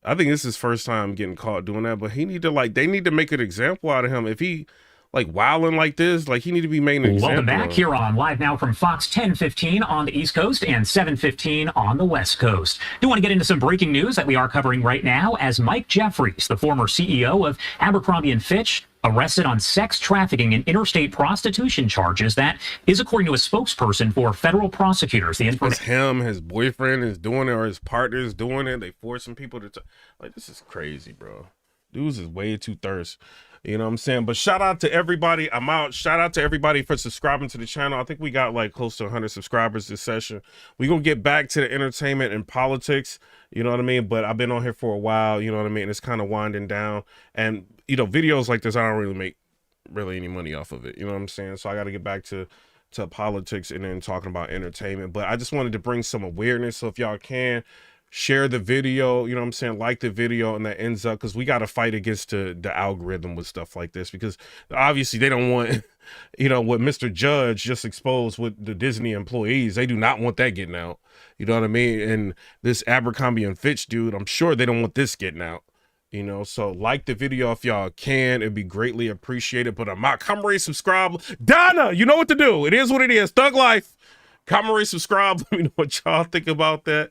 I think this is his first time getting caught doing that, but he need to they need to make an example out of him. If he like wilding like this. Like he need to be made an example. Welcome back here on Live Now from Fox 10:15 on the East Coast and 7:15 on the West Coast. Do want to get into some breaking news that we are covering right now as Mike Jeffries, the former CEO of Abercrombie and Fitch, arrested on sex trafficking and interstate prostitution charges. That is according to a spokesperson for federal prosecutors. The information, him, his boyfriend is doing it, or his partner is doing it. They forcing people to like, this is crazy, bro. Dudes is way too thirst. You know what I'm saying? But shout out to everybody. I'm out. Shout out to everybody for subscribing to the channel. I think we got like close to 100 subscribers this session. We're going to get back to the entertainment and politics. You know what I mean? But I've been on here for a while. You know what I mean? It's kind of winding down. And, you know, videos like this, I don't really make any money off of it. You know what I'm saying? So I got to get back to politics and then talking about entertainment. But I just wanted to bring some awareness. So if y'all can, share the video, you know what I'm saying, like the video, and that ends up, because we got to fight against the algorithm with stuff like this, because obviously they don't want, you know, what Mr. Judge just exposed with the Disney employees. They do not want that getting out. You know what I mean? And this Abercrombie and Fitch dude, I'm sure they don't want this getting out. You know, so like the video if y'all can. It'd be greatly appreciated. But I'm out. Comment, rate, subscribe. Donna, you know what to do. It is what it is. Thug life. Comment, rate, subscribe. Let me know what y'all think about that.